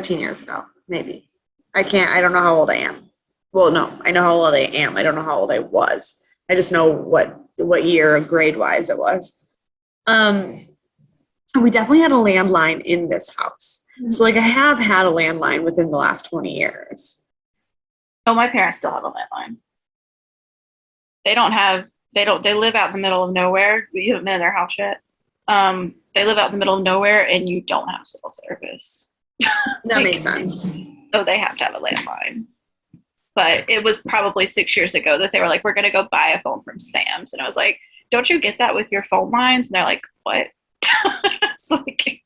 years ago, maybe. I don't know how old I am. Well, no, I know how old I am. I don't know how old I was. I just know what year grade wise it was. We definitely had a landline in this house. So like I have had a landline within the last 20 years. Oh, my parents still have a landline. They live out in the middle of nowhere. You haven't been in their house yet. They live out in the middle of nowhere and you don't have cell service. That makes sense. So they have to have a landline. But it was probably 6 years ago that they were like, we're going to go buy a phone from Sam's. And I was like, don't you get that with your phone lines? And they're like, what? It's like,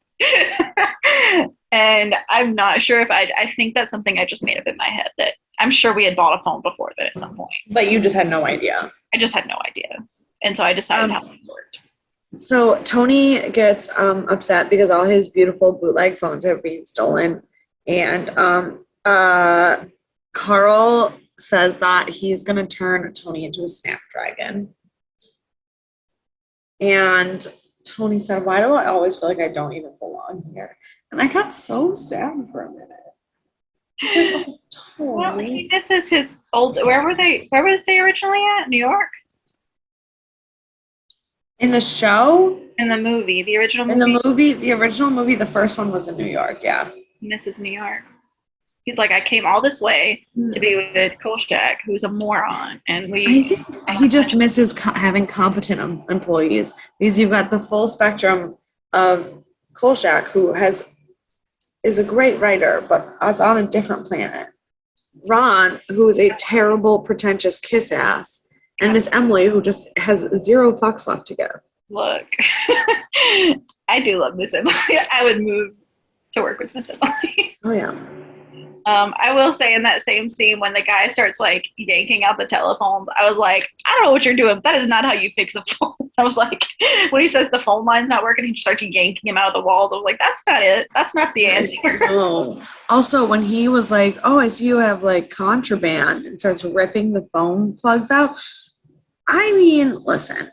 and I'm not sure if I think that's something I just made up in my head, that I'm sure we had bought a phone before that at some point. But you just had no idea. I just had no idea. And so I decided how it worked. So Tony gets upset because all his beautiful bootleg phones are being stolen. And Carl says that he's going to turn Tony into a snapdragon. And Tony said, why do I always feel like I don't even belong here? And I got so sad for a minute. I was like, oh, Tony. Well, he misses his old, where were they originally at? New York? In the show? In the movie, the original movie? In the original movie, the first one was in New York, yeah. He misses New York. He's like, I came all this way to be with Kolchak, who's a moron. And I think he just misses having competent employees, because you've got the full spectrum of Kolchak, who is a great writer, but is on a different planet. Ron, who is a terrible, pretentious kiss ass, and Miss Emily, who just has 0 fucks left to give. Look, I do love Miss Emily. I would move to work with Miss Emily. Oh yeah. I will say, in that same scene when the guy starts like yanking out the telephones, I was like, I don't know what you're doing. That is not how you fix a phone. I was like, when he says the phone line's not working, he just starts yanking him out of the walls. I was like, that's not it. That's not the answer. No. Also, when he was like, oh, I see you have like contraband, and starts ripping the phone plugs out. I mean, listen,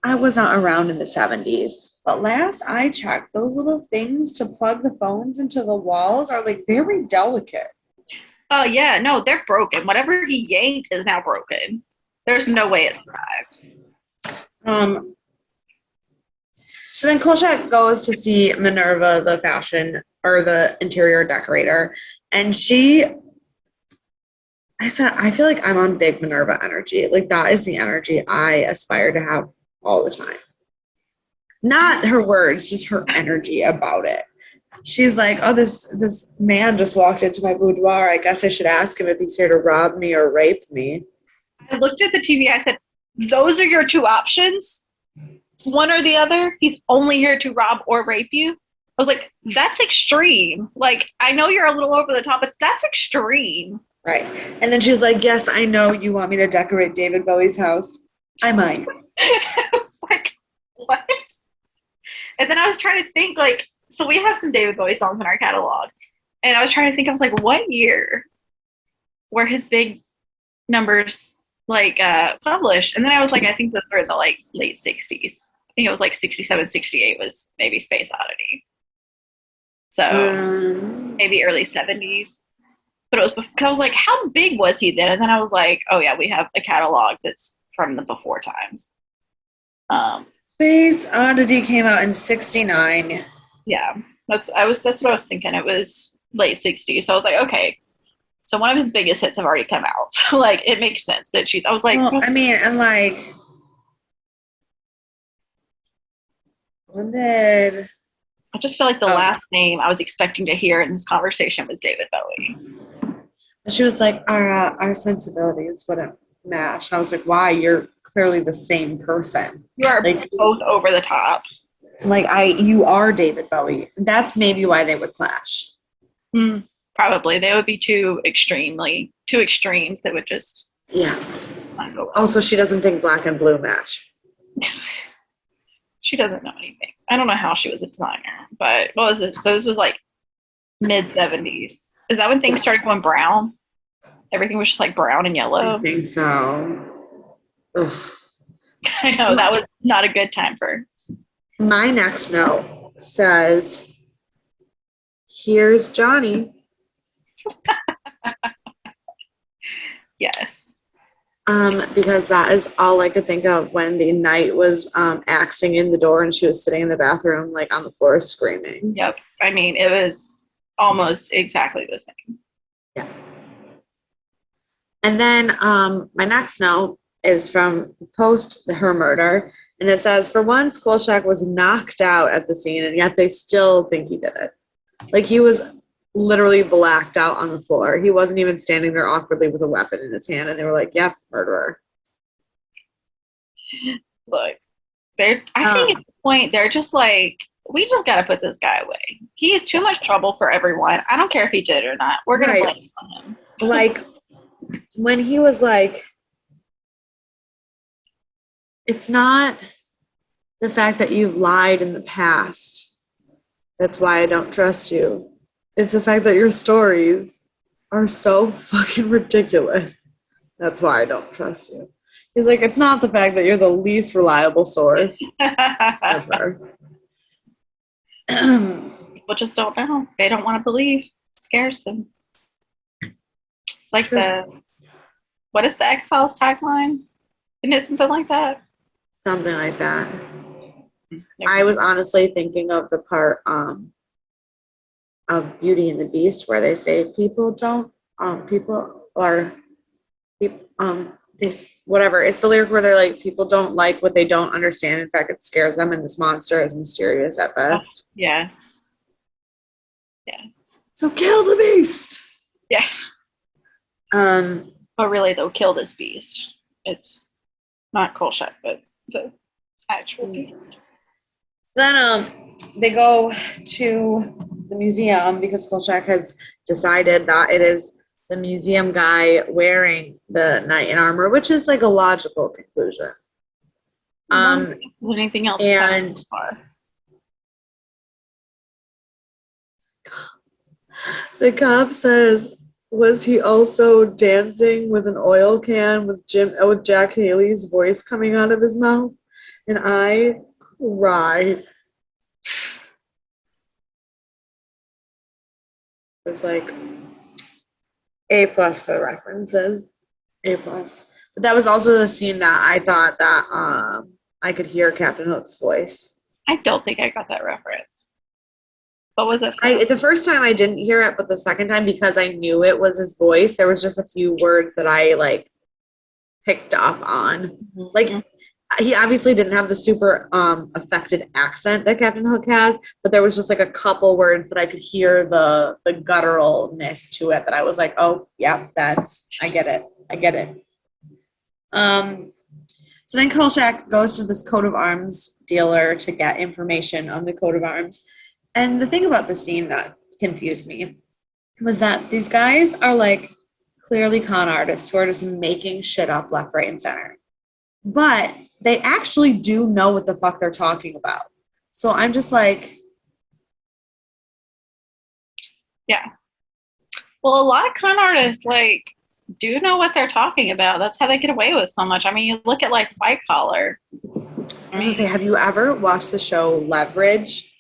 I was not around in the 70s. But last I checked, those little things to plug the phones into the walls are like very delicate. Oh, yeah. No, they're broken. Whatever he yanked is now broken. There's no way it survived. So then Kolchak goes to see Minerva, the fashion or the interior decorator. And I said, I feel like I'm on big Minerva energy. Like that is the energy I aspire to have all the time. Not her words, just her energy about it. She's like, oh, this man just walked into my boudoir. I guess I should ask him if he's here to rob me or rape me. I looked at the TV. I said, those are your 2 options? One or the other? He's only here to rob or rape you? I was like, that's extreme. Like, I know you're a little over the top, but that's extreme. Right. And then she's like, yes, I know you want me to decorate David Bowie's house. I might. I was like, what? And then I was trying to think, like, so we have some David Bowie songs in our catalog. And I was trying to think, I was like, what year were his big numbers, like, published? And then I was like, I think those were in the, like, late 60s. I think it was, like, 67, 68 was maybe Space Oddity. So maybe early 70s. But it was, because I was like, how big was he then? And then I was like, oh, yeah, we have a catalog that's from the before times. Space Oddity came out in 69. Yeah, that's what I was thinking. It was late 60s. So I was like, okay. So one of his biggest hits have already come out. So like it makes sense that I was like, well, I mean, and like when did I just feel like the last name I was expecting to hear in this conversation was David Bowie. She was like, our sensibilities wouldn't match. And I was like, why? You're clearly the same person. You are like both over the top. Like you are David Bowie. That's maybe why they would clash. Probably. They would be two extremes that would just not go well. Also, she doesn't think black and blue match. She doesn't know anything. I don't know how she was a designer, but what was this? So this was like mid 70s. Is that when things started going brown? Everything was just like brown and yellow. I think so. Ugh. I know that was not a good time for. My next note says, here's Johnny. Yes. Because that is all I could think of when the knight was axing in the door and she was sitting in the bathroom, like on the floor screaming. Yep. I mean, it was almost exactly the same. Yeah. And then my next note is from post her murder, and it says, for once, Kolchak was knocked out at the scene, and yet they still think he did it. Like, he was literally blacked out on the floor. He wasn't even standing there awkwardly with a weapon in his hand, and they were like, yep, murderer. Look, I think at the point they're just like, we just got to put this guy away. He is too much trouble for everyone. I don't care if he did it or not. We're going to blame it on him. Like, when he was like, it's not the fact that you've lied in the past. That's why I don't trust you. It's the fact that your stories are so fucking ridiculous. That's why I don't trust you. He's like, it's not the fact that you're the least reliable source ever. People just don't know. They don't want to believe. It scares them. It's like what is the X-Files tagline? Isn't it something like that? Something like that. I was honestly thinking of the part of Beauty and the Beast where they say whatever. It's the lyric where they're like, people don't like what they don't understand. In fact, it scares them, and this monster is mysterious at best. Oh, yeah. Yeah. So kill the beast. Yeah. But really, though, kill this beast. It's not Kolchak, but the actual beast. So then they go to the museum because Kolchak has decided that it is the museum guy wearing the knight in armor, which is like a logical conclusion. Anything else? And the cop says, was he also dancing with an oil can with Jack Haley's voice coming out of his mouth? And I cried. It was like A+ for the references. A+. But that was also the scene that I thought that I could hear Captain Hook's voice. I don't think I got that reference. What was it? The first time I didn't hear it, but the second time, because I knew it was his voice, there was just a few words that I like picked up on. Mm-hmm. Like, he obviously didn't have the super affected accent that Captain Hook has, but there was just like a couple words that I could hear the gutturalness to it that I was like, oh yeah, I get it. So then Kolchak goes to this coat of arms dealer to get information on the coat of arms. And the thing about the scene that confused me was that these guys are like clearly con artists who are just making shit up left, right, and center. But they actually do know what the fuck they're talking about. So I'm just like... Yeah. Well, a lot of con artists, like, do know what they're talking about. That's how they get away with so much. I mean, you look at, like, White Collar. I was going to say, have you ever watched the show Leverage?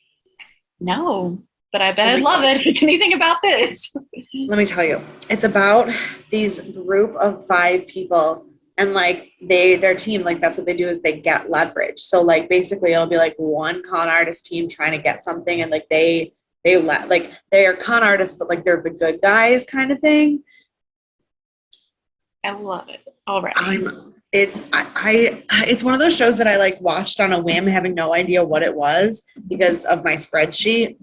No, but I bet I'd love it. Anything about this? Let me tell you. It's about these group of 5 people, and like their team, like that's what they do is they get leverage. So like basically it'll be like one con artist team trying to get something, and like they are con artists, but like they're the good guys kind of thing. I love it already. It's one of those shows that I like watched on a whim, having no idea what it was because of my spreadsheet,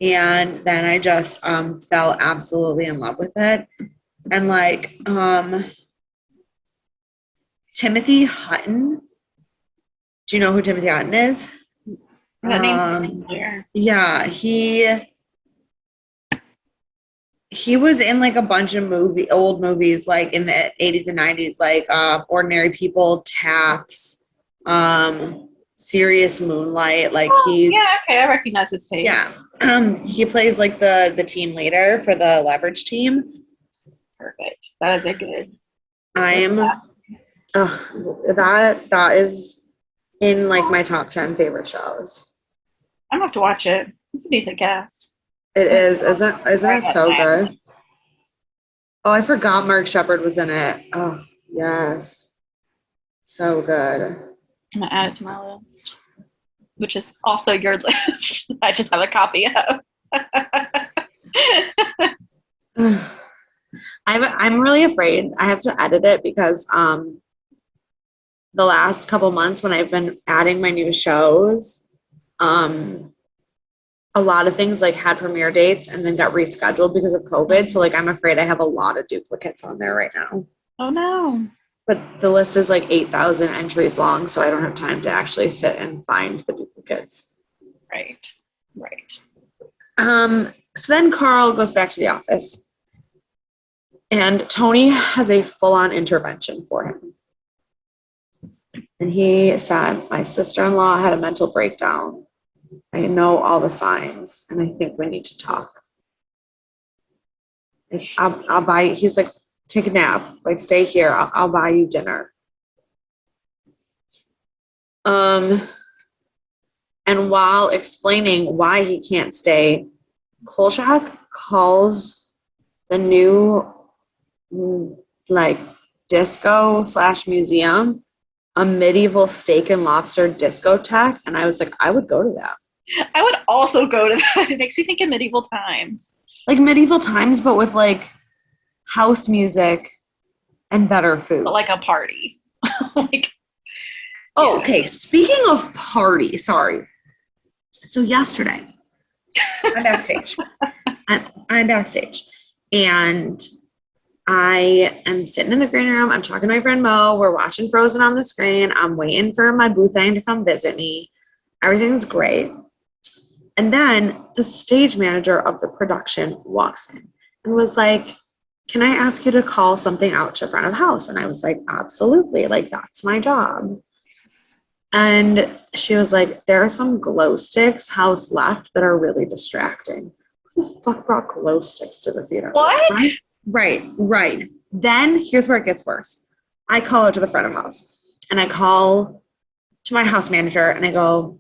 and then I just fell absolutely in love with it. And like Timothy Hutton, do you know who Timothy Hutton is? That name is clear. Yeah, he was in like a bunch of old movies like in the 80s and 90s, like Ordinary People, Taps, Serious Moonlight. Like yeah, okay, I recognize his face. Yeah, he plays like the team leader for the leverage team. Perfect. That is a good. That is in like my top 10 favorite shows. I'm gonna have to watch it. It's a decent cast. It is, isn't it so good? Oh, I forgot Mark Shepard was in it. Oh, yes. So good. I'm gonna add it to my list, which is also your list. I just have a copy of. I'm really afraid I have to edit it because the last couple months when I've been adding my new shows, a lot of things like had premiere dates and then got rescheduled because of COVID. So like I'm afraid I have a lot of duplicates on there right now. Oh no. But the list is like 8,000 entries long, so I don't have time to actually sit and find the duplicates. Right. Right. So then Carl goes back to the office and Tony has a full-on intervention for him. And he said, my sister-in-law had a mental breakdown. I know all the signs, and I think we need to talk. Like, I'll buy. He's like, take a nap. Like, stay here. I'll buy you dinner. And while explaining why he can't stay, Kolchak calls the new like disco / museum a medieval steak and lobster discotheque, and I was like, I would go to that. I would also go to that. It makes me think of medieval times. Like medieval times, but with like house music and better food. But like a party. Like, oh, yeah. Okay. Speaking of party, sorry. So yesterday, I'm backstage. I'm backstage, and I am sitting in the green room. I'm talking to my friend Mo. We're watching Frozen on the screen. I'm waiting for my boo thing to come visit me. Everything's great. And then the stage manager of the production walks in and was like, can I ask you to call something out to front of house? And I was like, absolutely. Like, that's my job. And she was like, there are some glow sticks house left that are really distracting. Who the fuck brought glow sticks to the theater? What? Right. Then here's where it gets worse. I call out to the front of house and I call to my house manager and I go,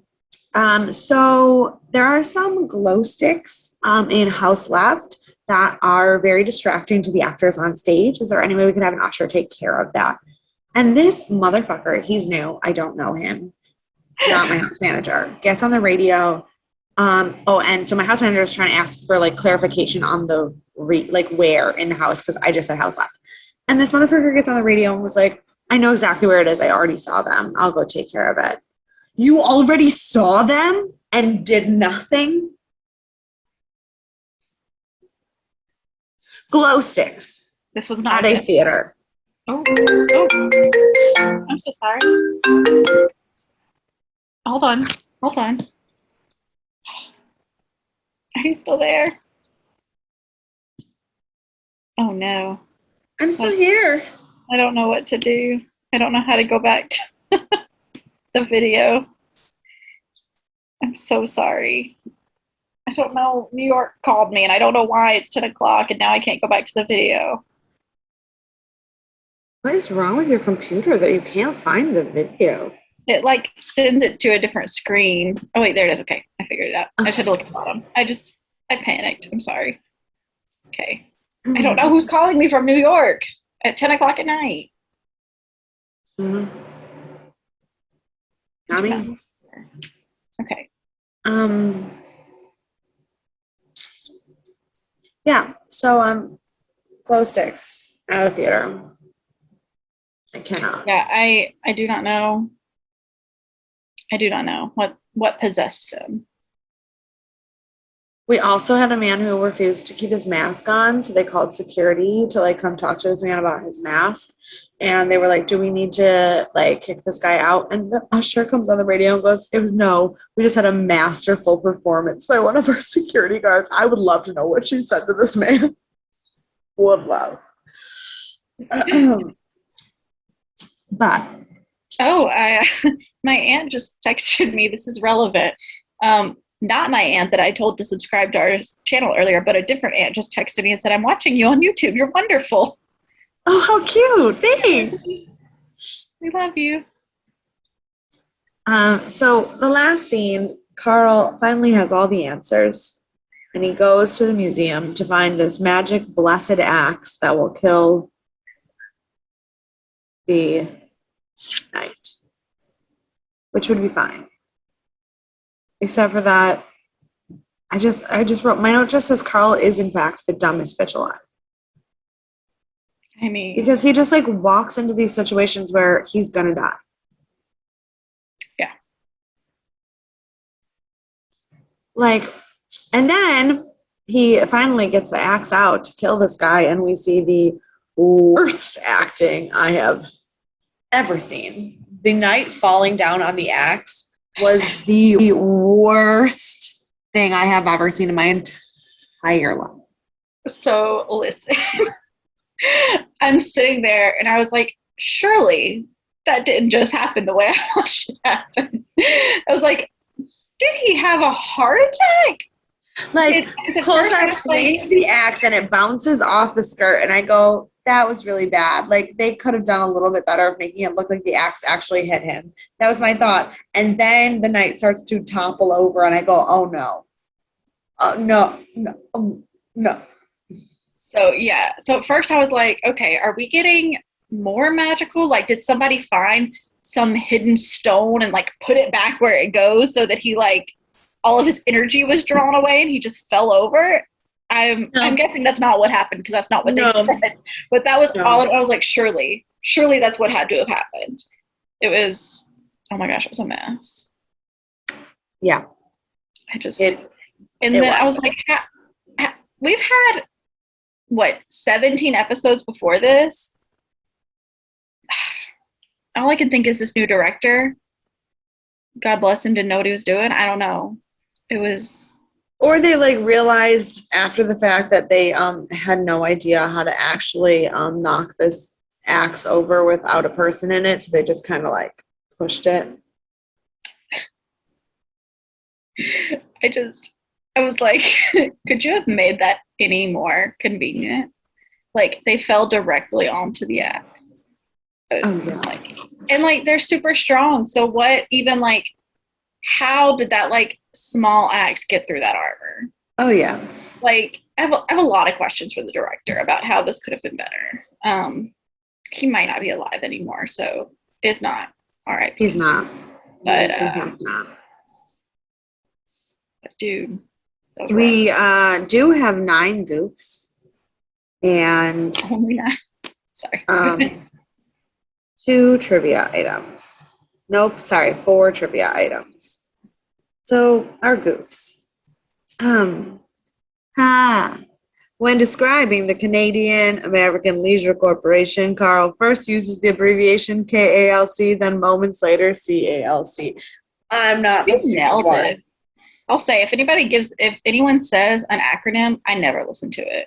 so there are some glow sticks in house left that are very distracting to the actors on stage. Is there any way we could have an usher take care of that? And this motherfucker, he's new. I don't know him. Not my house manager. Gets on the radio. And so my house manager is trying to ask for like clarification on the where in the house, because I just said house left. And this motherfucker gets on the radio and was like, I know exactly where it is. I already saw them. I'll go take care of it. You already saw them and did nothing? Glow sticks. This was not at a theater. Oh, I'm so sorry. Hold on. Are you still there? Oh no. I'm still here. I don't know what to do. I don't know how to go back to the video. I'm so sorry. I don't know. New York called me and I don't know why. It's 10 o'clock and now I can't go back to the video. What is wrong with your computer that you can't find the video? It like sends it to a different screen. Oh wait, there it is. Okay, I figured it out. I tried to look at the bottom. I panicked. I'm sorry. Okay. I don't know who's calling me from New York at 10 o'clock at night. Mm-hmm. Not me. Okay. Yeah. So glow sticks at a theater. I cannot. Yeah, I do not know. I do not know what possessed them. We also had a man who refused to keep his mask on, so they called security to like come talk to this man about his mask. And they were like, do we need to like kick this guy out? And the usher comes on the radio and goes, no, we just had a masterful performance by one of our security guards. I would love to know what she said to this man. Would love. But my aunt just texted me. This is relevant. Not my aunt that I told to subscribe to our channel earlier, but a different aunt just texted me and said, I'm watching you on YouTube. You're wonderful. Oh, how cute. Thanks. We love you. So the last scene, Carl finally has all the answers, and he goes to the museum to find this magic blessed axe that will kill the knight, which would be fine. Except for that, I just wrote my note just says Carl is in fact the dumbest bitch alive. I mean, Because he just like walks into these situations where he's gonna die. yeah. Like, and then he finally gets the axe out to kill this guy, and we see the worst acting I have ever seen. The knight falling down on the axe was the worst thing I have ever seen in my entire life. So listen, I'm sitting there and I was like, surely that didn't just happen the way I watched it happen. I was like, did he have a heart attack? Like, Kolchak swings the axe and it bounces off the skirt, and I go, that was really bad. Like, they could have done a little bit better of making it look like the axe actually hit him. That was my thought. And then the knight starts to topple over, and I go, oh no. No. So yeah. So at first I was like, okay, are we getting more magical? Like, did somebody find some hidden stone and like put it back where it goes so that he like all of his energy was drawn away and he just fell over? I'm guessing that's not what happened because that's not what they said. But that was all. I was like, surely that's what had to have happened. It was, oh my gosh, it was a mess. Yeah. I was like, we've had what 17 episodes before this. All I can think is this new director. God bless him, didn't know what he was doing. I don't know. It was. Or they like realized after the fact that they had no idea how to actually knock this axe over without a person in it, so they just kind of like pushed it. I was like, could you have made that any more convenient? Like they fell directly onto the axe. Oh yeah. And they're super strong. So what even like how did that like small axe get through that armor? Oh yeah. Like I have a lot of questions for the director about how this could have been better. He might not be alive anymore, so if not, all right. He's not. But not. But dude, we do have 9 goofs and only 9. Sorry. 2 trivia items. Nope, sorry, 4 trivia items. So our goofs. When describing the Canadian American Leisure Corporation, Carl first uses the abbreviation KALC, then moments later CALC. I'm not the stupid one. It. I'll say if anyone says an acronym, I never listen to it.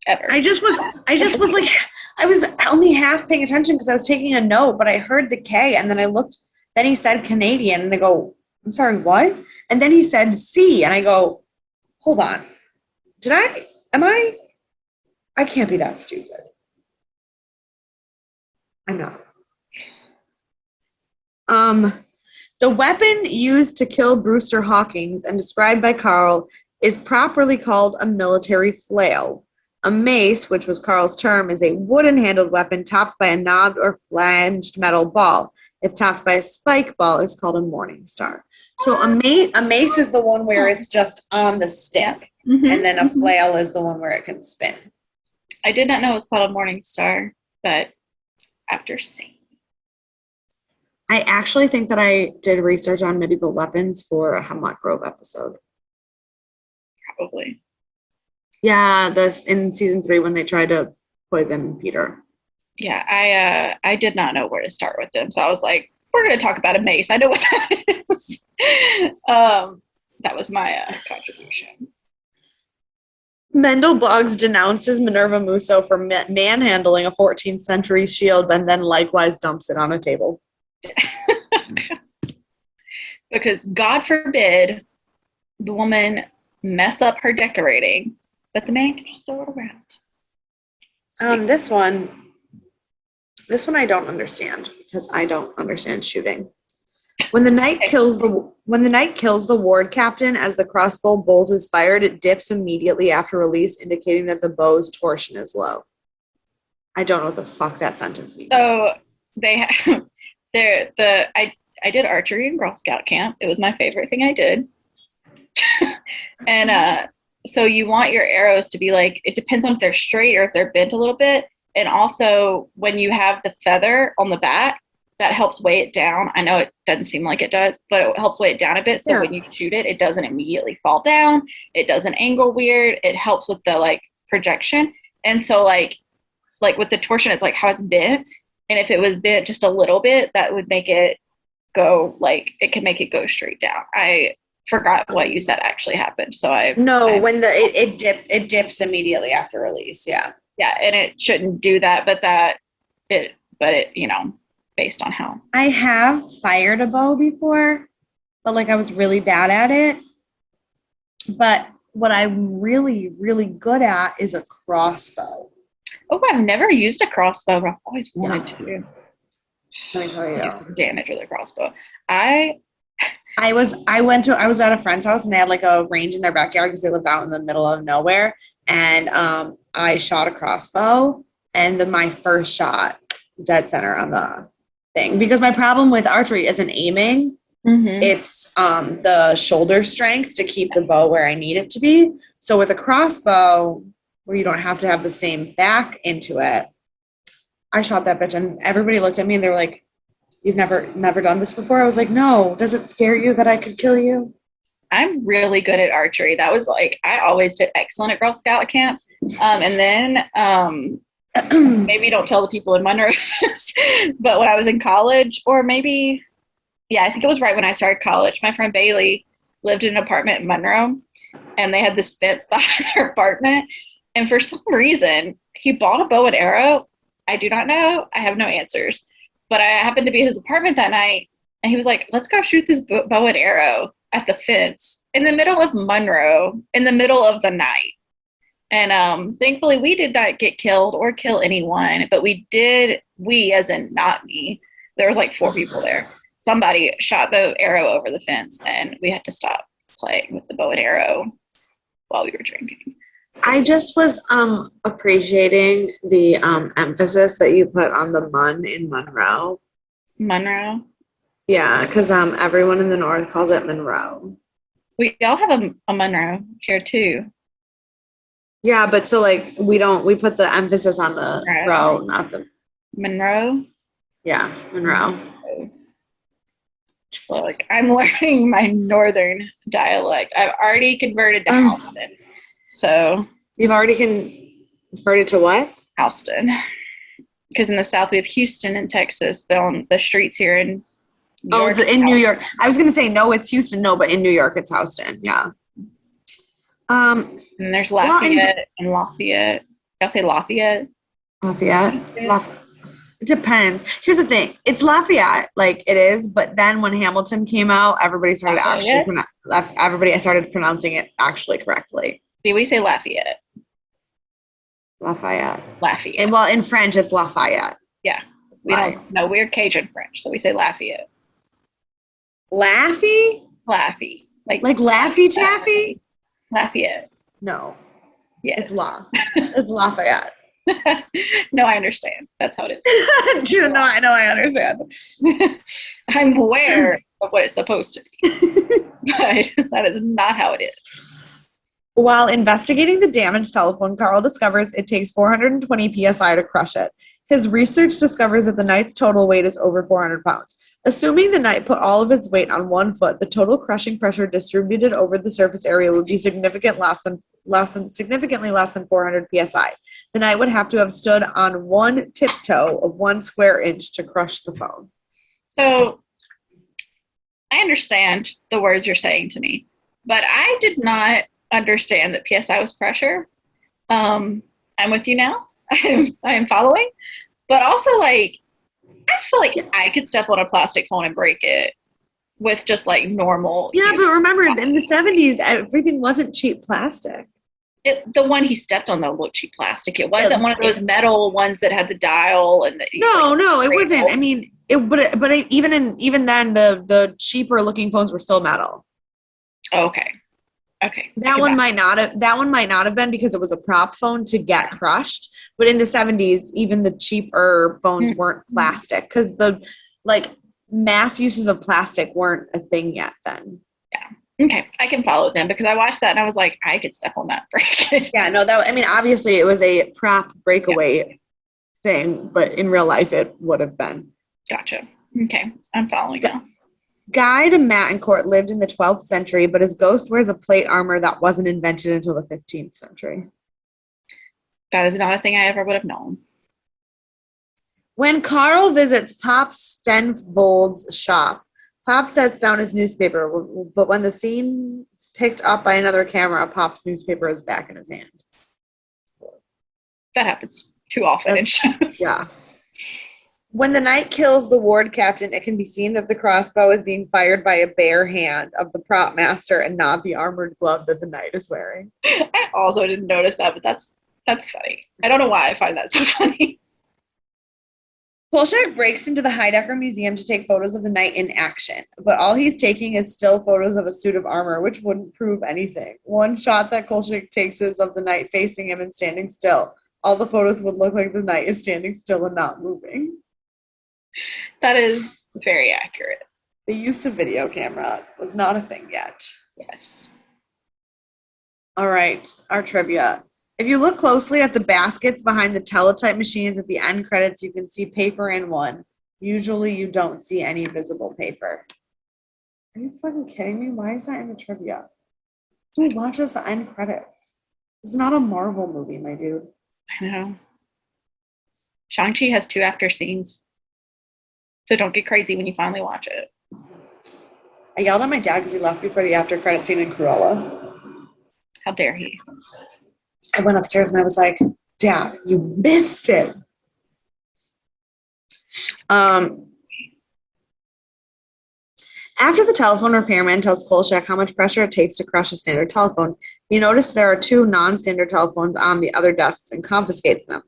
Ever. I just was like, I was only half paying attention because I was taking a note, but I heard the K and then I looked, then he said Canadian and I go, I'm sorry, what? And then he said C and I go, hold on. I can't be that stupid. I'm not. The weapon used to kill Brewster Hawkins and described by Carl is properly called a military flail. A mace, which was Carl's term, is a wooden-handled weapon topped by a knobbed or flanged metal ball. If topped by a spike ball, it's called a morning star. So a mace is the one where it's just on the stick, and then a flail is the one where it can spin. I did not know it was called a morning star, but after seeing. I actually think that I did research on medieval weapons for a Hemlock Grove episode. Probably. Yeah, in season 3 when they tried to poison Peter. Yeah, I did not know where to start with them, so I was like, we're going to talk about a mace. I know what that is. That was my contribution. Mendel Boggs denounces Minerva Musso for manhandling a 14th century shield and then likewise dumps it on a table. Because God forbid the woman mess up her decorating, but the man can just throw it around. This one, This one I don't understand because I don't understand shooting. When the knight kills the ward captain as the crossbow bolt is fired, it dips immediately after release, indicating that the bow's torsion is low. I don't know what the fuck that sentence means. So they have I did archery in Girl Scout camp. It was my favorite thing I did. And so you want your arrows to be like, it depends on if they're straight or if they're bent a little bit. And also when you have the feather on the back, that helps weigh it down. I know it doesn't seem like it does, but it helps weigh it down a bit. So when you shoot it, it doesn't immediately fall down. It doesn't angle weird. It helps with the like projection. And so like with the torsion, it's like how it's bent. And if it was bent just a little bit, that would make it go like, it can make it go straight down. I forgot what you said actually happened. So when it dips immediately after release. Yeah. Yeah. And it shouldn't do that, but it, you know, based on how. I have fired a bow before, but like I was really bad at it. But what I'm really, really good at is a crossbow. Oh, I've never used a crossbow, but I've always wanted to. Let me tell you. Do some damage with a crossbow. I was at a friend's house and they had like a range in their backyard because they lived out in the middle of nowhere. And I shot a crossbow and my first shot dead center on the thing, because my problem with archery isn't aiming. It's the shoulder strength to keep the bow where I need it to be. So with a crossbow where you don't have to have the same back into it, I shot that bitch and everybody looked at me and they were like, "You've never done this before?" I was like, "No. Does it scare you that I could kill you?" I'm really good at archery. That was like, I always did excellent at Girl Scout camp. And then maybe don't tell the people in Monroe this, but when I was in college, or maybe, yeah, I think it was right when I started college, my friend Bailey lived in an apartment in Monroe, and they had this fence behind their apartment. And for some reason, he bought a bow and arrow. I do not know. I have no answers. But I happened to be at his apartment that night, and he was like, "Let's go shoot this bow and arrow at the fence in the middle of Monroe, in the middle of the night." And thankfully, we did not get killed or kill anyone, but we as in not me. There was like 4 people there. Somebody shot the arrow over the fence, and we had to stop playing with the bow and arrow while we were drinking. I just was appreciating the emphasis that you put on the mun in Monroe. Monroe? Yeah, because everyone in the north calls it Monroe. We all have a Monroe here too. Yeah, but so like we put the emphasis on the row, not the Monroe. Yeah, Monroe. Look, I'm learning my northern dialect. I've already converted to Houston. So you've already converted to what? Houston. Because in the south we have Houston in Texas, but on the streets here in New York. In New York. I was gonna say no, it's Houston. No, but in New York it's Houston. Yeah. And there's Lafayette and Lafayette. I'll say Lafayette. Lafayette. It depends. Here's the thing. It's Lafayette, like it is, but then when Hamilton came out, everybody started pronouncing it actually correctly. See, we say Lafayette. Lafayette. And well, in French, it's Lafayette. Yeah. We're Cajun French, so we say Lafayette. Laffy? Laffy. Like Laffy Taffy? Lafayette. No. Yes. It's Lafayette. No, I understand. That's how it is. I know, I understand. I'm aware of what it's supposed to be, but that is not how it is. While investigating the damaged telephone, Carl discovers it takes 420 psi to crush it. His research discovers that the knight's total weight is over 400 pounds. Assuming the knight put all of its weight on 1 foot, the total crushing pressure distributed over the surface area would be significantly less than 400 psi. The knight would have to have stood on 1 tiptoe of 1 square inch to crush the phone. So I understand the words you're saying to me, but I did not understand that psi was pressure. I'm with you now. I am following, but also like I feel like I could step on a plastic phone and break it with just like normal. Yeah, but remember in the 70s, everything wasn't cheap plastic. The one he stepped on though looked cheap plastic. It wasn't one of those metal ones that had the dial and no, it wasn't. I mean, even then, the cheaper looking phones were still metal. Okay. That one might not have been because it was a prop phone to get crushed. But in the 70s, even the cheaper phones weren't plastic because the mass uses of plastic weren't a thing yet then. Yeah. Okay. I can follow them because I watched that and I was like, I could step on that break. Yeah, no, obviously it was a prop breakaway thing, but in real life it would have been. Gotcha. Okay. I'm following now. Guy de Matancourt lived in the 12th century, but his ghost wears a plate armor that wasn't invented until the 15th century. That is not a thing I ever would have known. When Carl visits Pop Stenvold's shop, Pop sets down his newspaper, but when the scene is picked up by another camera, Pop's newspaper is back in his hand. That happens too often in shows. Yeah. When the knight kills the ward captain, it can be seen that the crossbow is being fired by a bare hand of the prop master and not the armored glove that the knight is wearing. I also didn't notice that, but that's funny. I don't know why I find that so funny. Kolchak breaks into the Heidecker Museum to take photos of the knight in action, but all he's taking is still photos of a suit of armor, which wouldn't prove anything. One shot that Kolchak takes is of the knight facing him and standing still. All the photos would look like the knight is standing still and not moving. That is very accurate. The use of video camera was not a thing yet. Yes. All right, our trivia. If you look closely at the baskets behind the teletype machines at the end credits, you can see paper in one. Usually you don't see any visible paper. Are you fucking kidding me? Why is that in the trivia? Who watches the end credits? This is not a Marvel movie, my dude. I know. Shang-Chi has 2 after scenes. So don't get crazy when you finally watch it. I yelled at my dad because he left before the after credit scene in Cruella. How dare he? I went upstairs and I was like, Dad, you missed it. After the telephone repairman tells Kolchak how much pressure it takes to crush a standard telephone, he noticed there are 2 non-standard telephones on the other desks and confiscates them.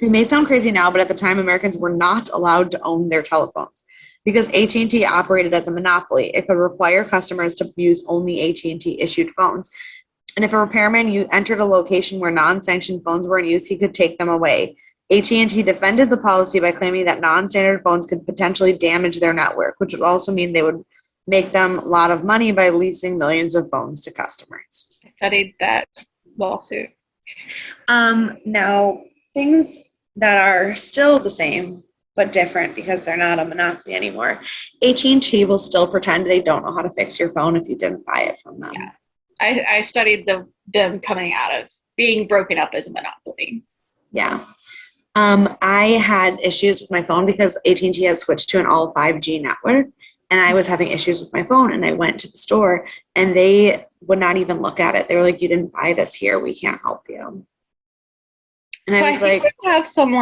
It may sound crazy now, but at the time, Americans were not allowed to own their telephones. Because AT&T operated as a monopoly, it could require customers to use only AT&T issued phones. And if a repairman entered a location where non-sanctioned phones were in use, he could take them away. AT&T defended the policy by claiming that non-standard phones could potentially damage their network, which would also mean they would make them a lot of money by leasing millions of phones to customers. I studied that lawsuit. Now, things that are still the same but different because they're not a monopoly anymore. AT&T will still pretend they don't know how to fix your phone if you didn't buy it from them. Yeah. I studied them coming out of being broken up as a monopoly. Yeah. I had issues with my phone because AT&T has switched to an all 5G network, and I was having issues with my phone, and I went to the store, and they would not even look at it. They were like, you didn't buy this here. We can't help you. And so I was think like, they have some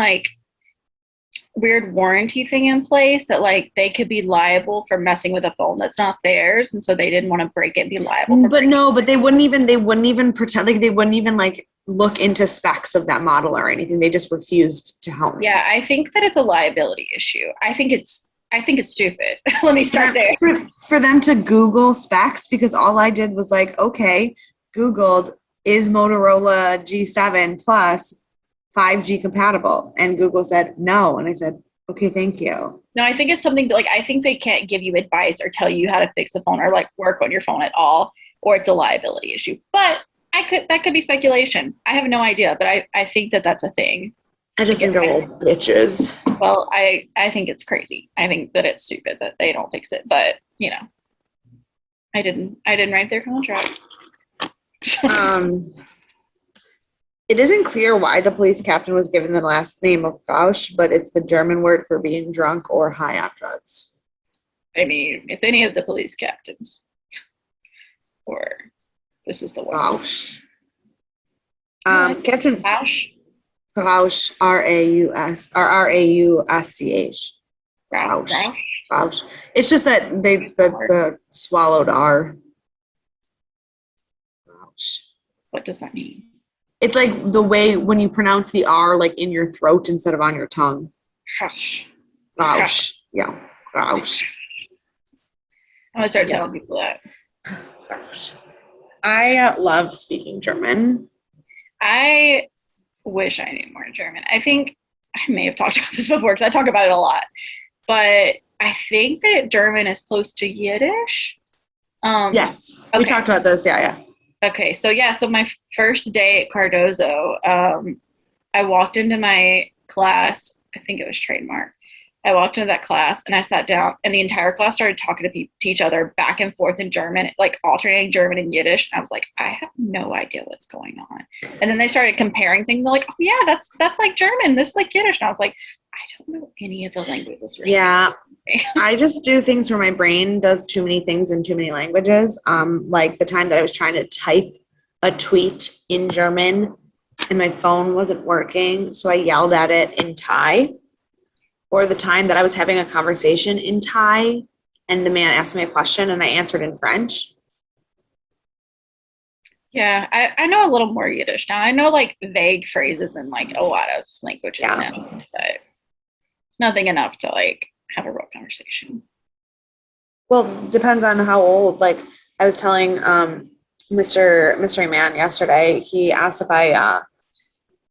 weird warranty thing in place that they could be liable for messing with a phone that's not theirs, and so they didn't want to break it and be liable for but they wouldn't even pretend, they wouldn't even look into specs of that model or anything. They just refused to help me. Yeah, I think that it's a liability issue. I think it's stupid. Let me start there. For them to Google specs, because all I did was okay, Googled, is Motorola G7 Plus 5G compatible? And Google said no. And I said, okay, thank you. No, I think it's something I think they can't give you advice or tell you how to fix a phone or work on your phone at all, or it's a liability issue. But that could be speculation. I have no idea, but I think that's a thing. I just think they're little bitches. Well, I think it's crazy. I think that it's stupid that they don't fix it, but I didn't write their contracts. It isn't clear why the police captain was given the last name of Rausch, but it's the German word for being drunk or high on drugs. I mean, if any of the police captains, or this is the one. Rausch. Captain Rausch. Rausch, R-A-U-S, or R-A-U-S-C-H. Rausch. Rausch. It's just that the swallowed R. Rausch. What does that mean? It's like the way when you pronounce the R like in your throat instead of on your tongue. Hush. Roush. Yeah. Roush. I'm gonna start telling people that. Roush. I love speaking German. I wish I knew more German. I think I may have talked about this before because I talk about it a lot, but I think that German is close to Yiddish. Yes. Okay. We talked about this. Yeah. Okay. So my first day at Cardozo, I walked into my class. I think it was trademark. I walked into that class and I sat down, and the entire class started talking to each other back and forth in German, like alternating German and Yiddish. And I was like, I have no idea what's going on. And then they started comparing things. They're like, oh yeah, that's like German. This is like Yiddish. And I was like, I don't know any of the languages. Yeah. I just do things where my brain does too many things in too many languages. Like the time that I was trying to type a tweet in German and my phone wasn't working, so I yelled at it in Thai. Or the time that I was having a conversation in Thai and the man asked me a question and I answered in French. Yeah, I know a little more Yiddish now. I know like vague phrases in like a lot of languages now, but nothing enough to like have a real conversation. Well, depends on how old. Like I was telling Mr. Mystery Man yesterday, he asked if I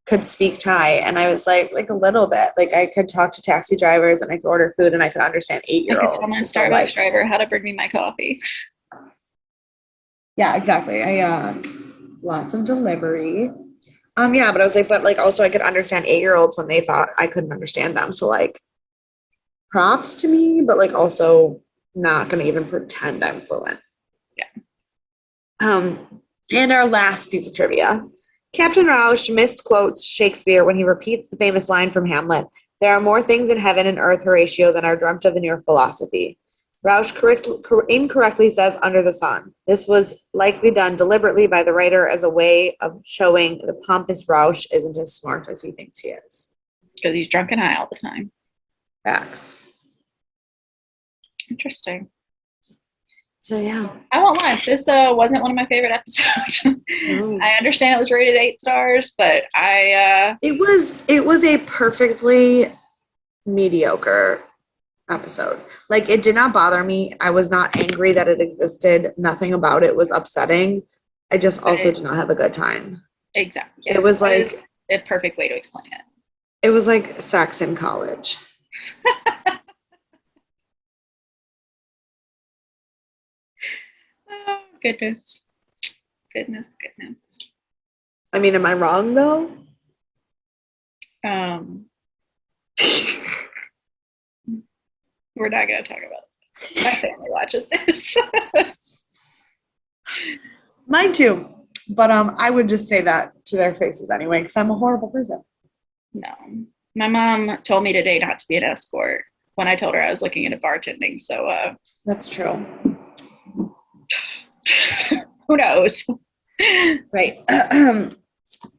could speak Thai, and I was like a little bit. Like I could talk to taxi drivers and I could order food and I could understand 8-year-olds. I could tell my Starbucks driver how to bring me my coffee. Yeah, exactly. I lots of delivery. Yeah, but I was like, but like also I could understand 8-year-olds when they thought I couldn't understand them. So like props to me, but like also not gonna even pretend I'm fluent. Yeah. And our last piece of trivia. Captain Rausch misquotes Shakespeare when he repeats the famous line from Hamlet, "There are more things in heaven and earth, Horatio, than are dreamt of in your philosophy." Rausch incorrectly says "under the sun." This was likely done deliberately by the writer as a way of showing the pompous Rausch isn't as smart as he thinks he is. Because he's drunk and high all the time. Facts. Interesting. So yeah, I won't lie. This wasn't one of my favorite episodes. No. I understand it was rated 8 stars, but it was a perfectly mediocre episode. Like it did not bother me. I was not angry that it existed. Nothing about it was upsetting. I just also did not have a good time. Exactly. Yes, it was like a perfect way to explain it. It was like sex in college. Oh, goodness. I mean, am I wrong though? We're not going to talk about it. My family watches this. Mine too. But I would just say that to their faces anyway, because I'm a horrible person. No. My mom told me today not to be an escort when I told her I was looking into bartending. So that's true. Who knows? Right.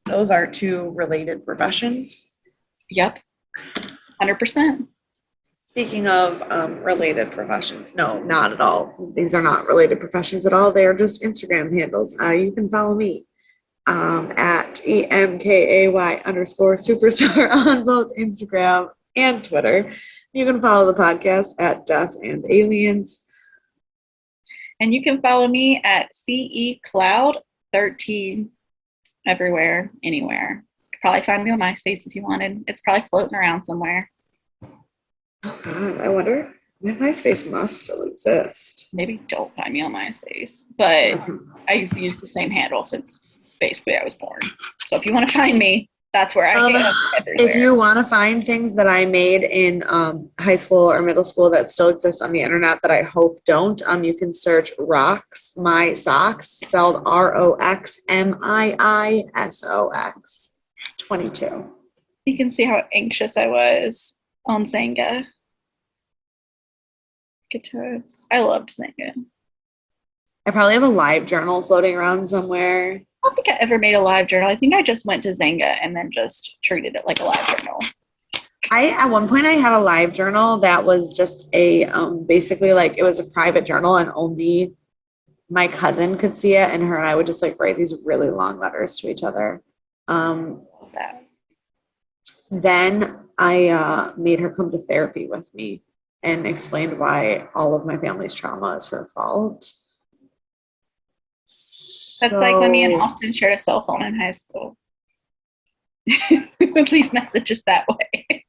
Those are two related professions. Yep. 100%. Speaking of related professions, no, not at all. These are not related professions at all. They are just Instagram handles. You can follow me at EMKAY_superstar on both Instagram and Twitter. You can follow the podcast at Death and Aliens. And you can follow me at CECloud13 everywhere, anywhere. You could probably find me on MySpace if you wanted. It's probably floating around somewhere. Oh God, I wonder. My MySpace must still exist. Maybe don't find me on MySpace, but I've used the same handle since basically I was born. So if you want to find me, that's where I am. If you want to find things that I made in high school or middle school that still exist on the internet that I hope don't, you can search Rocks My Socks, spelled ROXMIISOX 22. You can see how anxious I was on Zanga. Good times. I loved Zanga. I probably have a live journal floating around somewhere. I don't think I ever made a live journal. I think I just went to Zanga and then just treated it like a live journal. At one point I had a live journal that was just a basically like it was a private journal and only my cousin could see it, and her and I would just like write these really long letters to each other. Um, That. then I made her come to therapy with me and explained why all of my family's trauma is her fault. That's like when me and So, Austin shared a cell phone in high school. We would leave messages that way.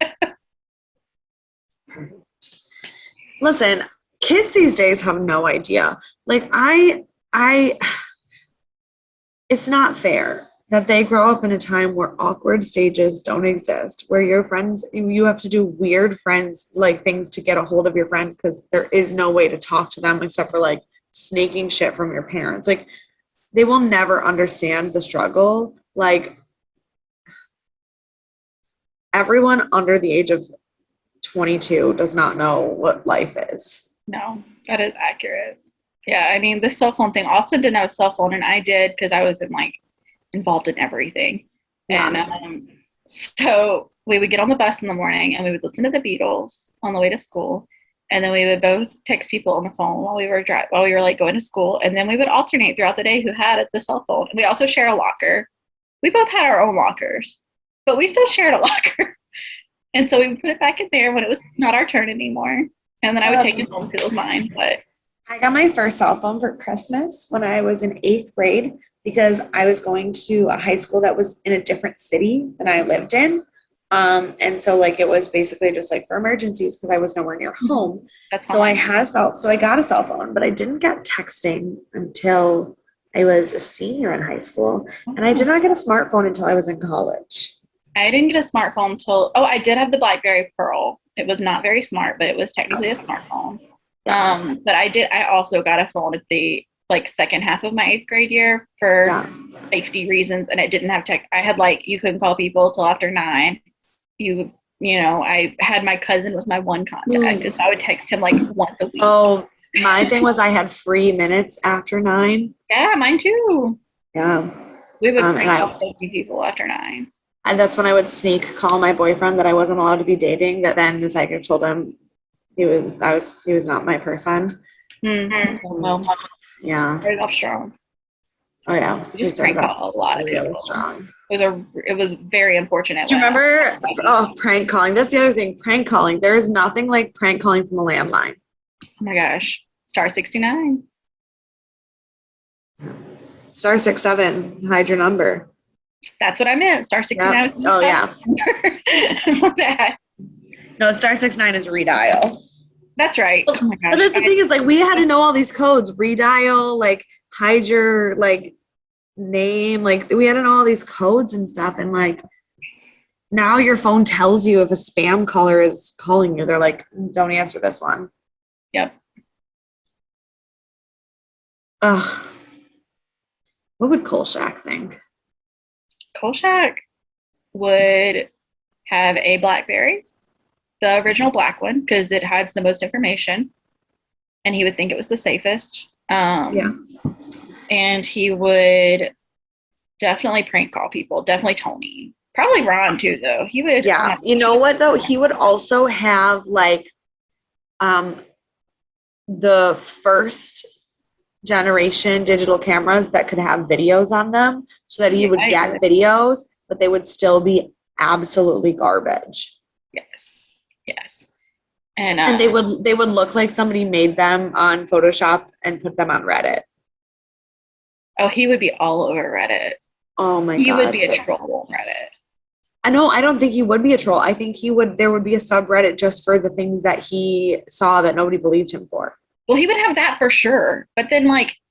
listen, kids these days have no idea. Like I it's not fair that they grow up in a time where awkward stages don't exist, where your friends, you have to do weird friends, like things to get a hold of your friends because there is no way to talk to them except for like sneaking shit from your parents. Like, they will never understand the struggle. Like, everyone under the age of 22 does not know what life is. No, that is accurate. Yeah, I mean, the cell phone thing, Austin didn't have a cell phone, and I did because I was involved in everything. And Yeah. so we would get on the bus in the morning and we would listen to the Beatles on the way to school. And then we would both text people on the phone while we were like going to school. And then we would alternate throughout the day who had the cell phone. And we also shared a locker. We both had our own lockers, but we still shared a locker. And so we would put it back in there when it was not our turn anymore. And then I would take it home because it was mine. But I got my first cell phone for Christmas when I was in 8th grade because I was going to a high school that was in a different city than I lived in. And so like it was basically just like for emergencies because I was nowhere near home. that's So I fine. had so I got a cell phone, but I didn't get texting until I was a senior in high school. And I did not get a smartphone until I was in college. I didn't get a smartphone until, I did have the BlackBerry Pearl. It was not very smart, but it was technically a smartphone. But I also got a phone at the second half of my 8th grade year for safety reasons, and it didn't have tech. I had you couldn't call people till after 9. I had my cousin was my one contact, and so I would text him once a week. Oh, my thing was I had free minutes after 9. Yeah, mine too. Yeah. We would prank call safety people after 9. And that's when I would sneak call my boyfriend that I wasn't allowed to be dating. That then the psychic told him he was not my person. Well, Yeah. started off strong. Oh yeah. We just prank call a lot of really people. Strong. It was very unfortunate. Do you remember? Oh, prank calling. That's the other thing. Prank calling. There is nothing like prank calling from a landline. Oh my gosh. Star 69. Star 67. Hide your number. That's what I meant. Star 69. Yep. Oh yeah. My bad. No, Star 69 is redial. That's right. Oh my gosh. But that's the thing is we had to know all these codes. Redial, hide your name. We had to know all these codes and stuff. And now your phone tells you if a spam caller is calling you. They're like, don't answer this one. Yep. Ugh. What would Kolchak think? Kolchak would have a BlackBerry, the original black one, because it hides the most information, and he would think it was the safest. Yeah. And he would definitely prank call people. Definitely Tony. Probably Ron too, though. He would. Yeah. You know what though? He would also have the first generation digital cameras that could have videos on them so that he would get videos, but they would still be absolutely garbage. Yes. And they would look like somebody made them on Photoshop and put them on Reddit. Oh, he would be all over Reddit. Oh my God. He would be a troll on Reddit. I don't think he would be a troll. I think there would be a subreddit just for the things that he saw that nobody believed him for. Well, he would have that for sure. But then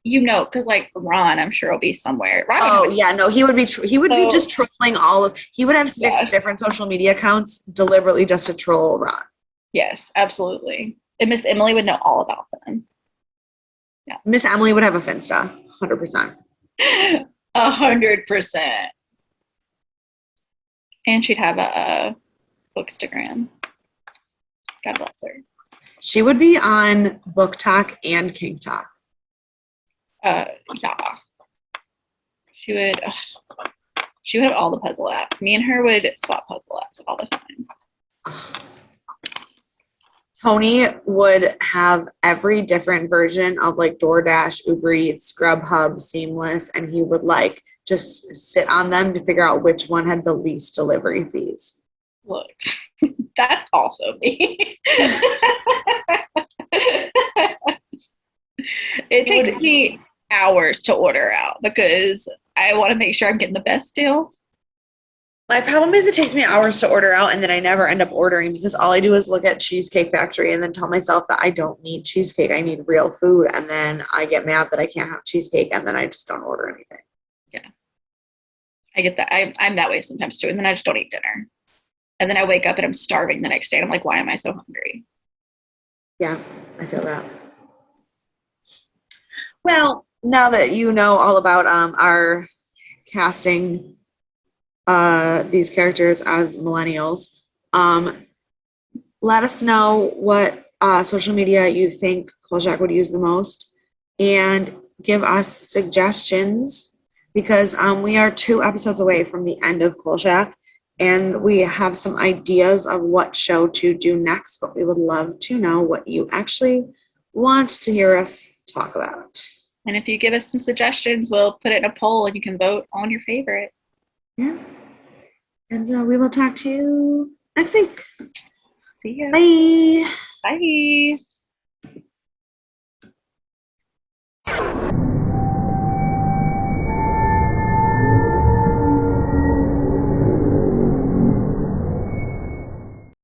because Ron, I'm sure will be somewhere. Ron he would be be just trolling he would have 6 different social media accounts deliberately just to troll Ron. Yes, absolutely. And Miss Emily would know all about them. Yeah. Miss Emily would have a Finsta, 100%. 100%. And she'd have a Bookstagram. God bless her. She would be on Book Talk and King Talk. Yeah. She would have all the puzzle apps. Me and her would swap puzzle apps all the time. Tony would have every different version of DoorDash, Uber Eats, Grubhub, Seamless, and he would just sit on them to figure out which one had the least delivery fees. Look, that's also me. It takes me hours to order out because I want to make sure I'm getting the best deal. My problem is it takes me hours to order out and then I never end up ordering because all I do is look at Cheesecake Factory and then tell myself that I don't need cheesecake. I need real food. And then I get mad that I can't have cheesecake and then I just don't order anything. Yeah. I get that. I'm that way sometimes too. And then I just don't eat dinner. And then I wake up and I'm starving the next day. And I'm like, why am I so hungry? Yeah, I feel that. Well, now that you know all about our casting these characters as millennials, let us know what social media you think Kolchak would use the most and give us suggestions because we are 2 episodes away from the end of Kolchak and we have some ideas of what show to do next, but we would love to know what you actually want to hear us talk about. And if you give us some suggestions, we'll put it in a poll and you can vote on your favorite. Yeah. And we will talk to you next week. See ya. Bye. Bye.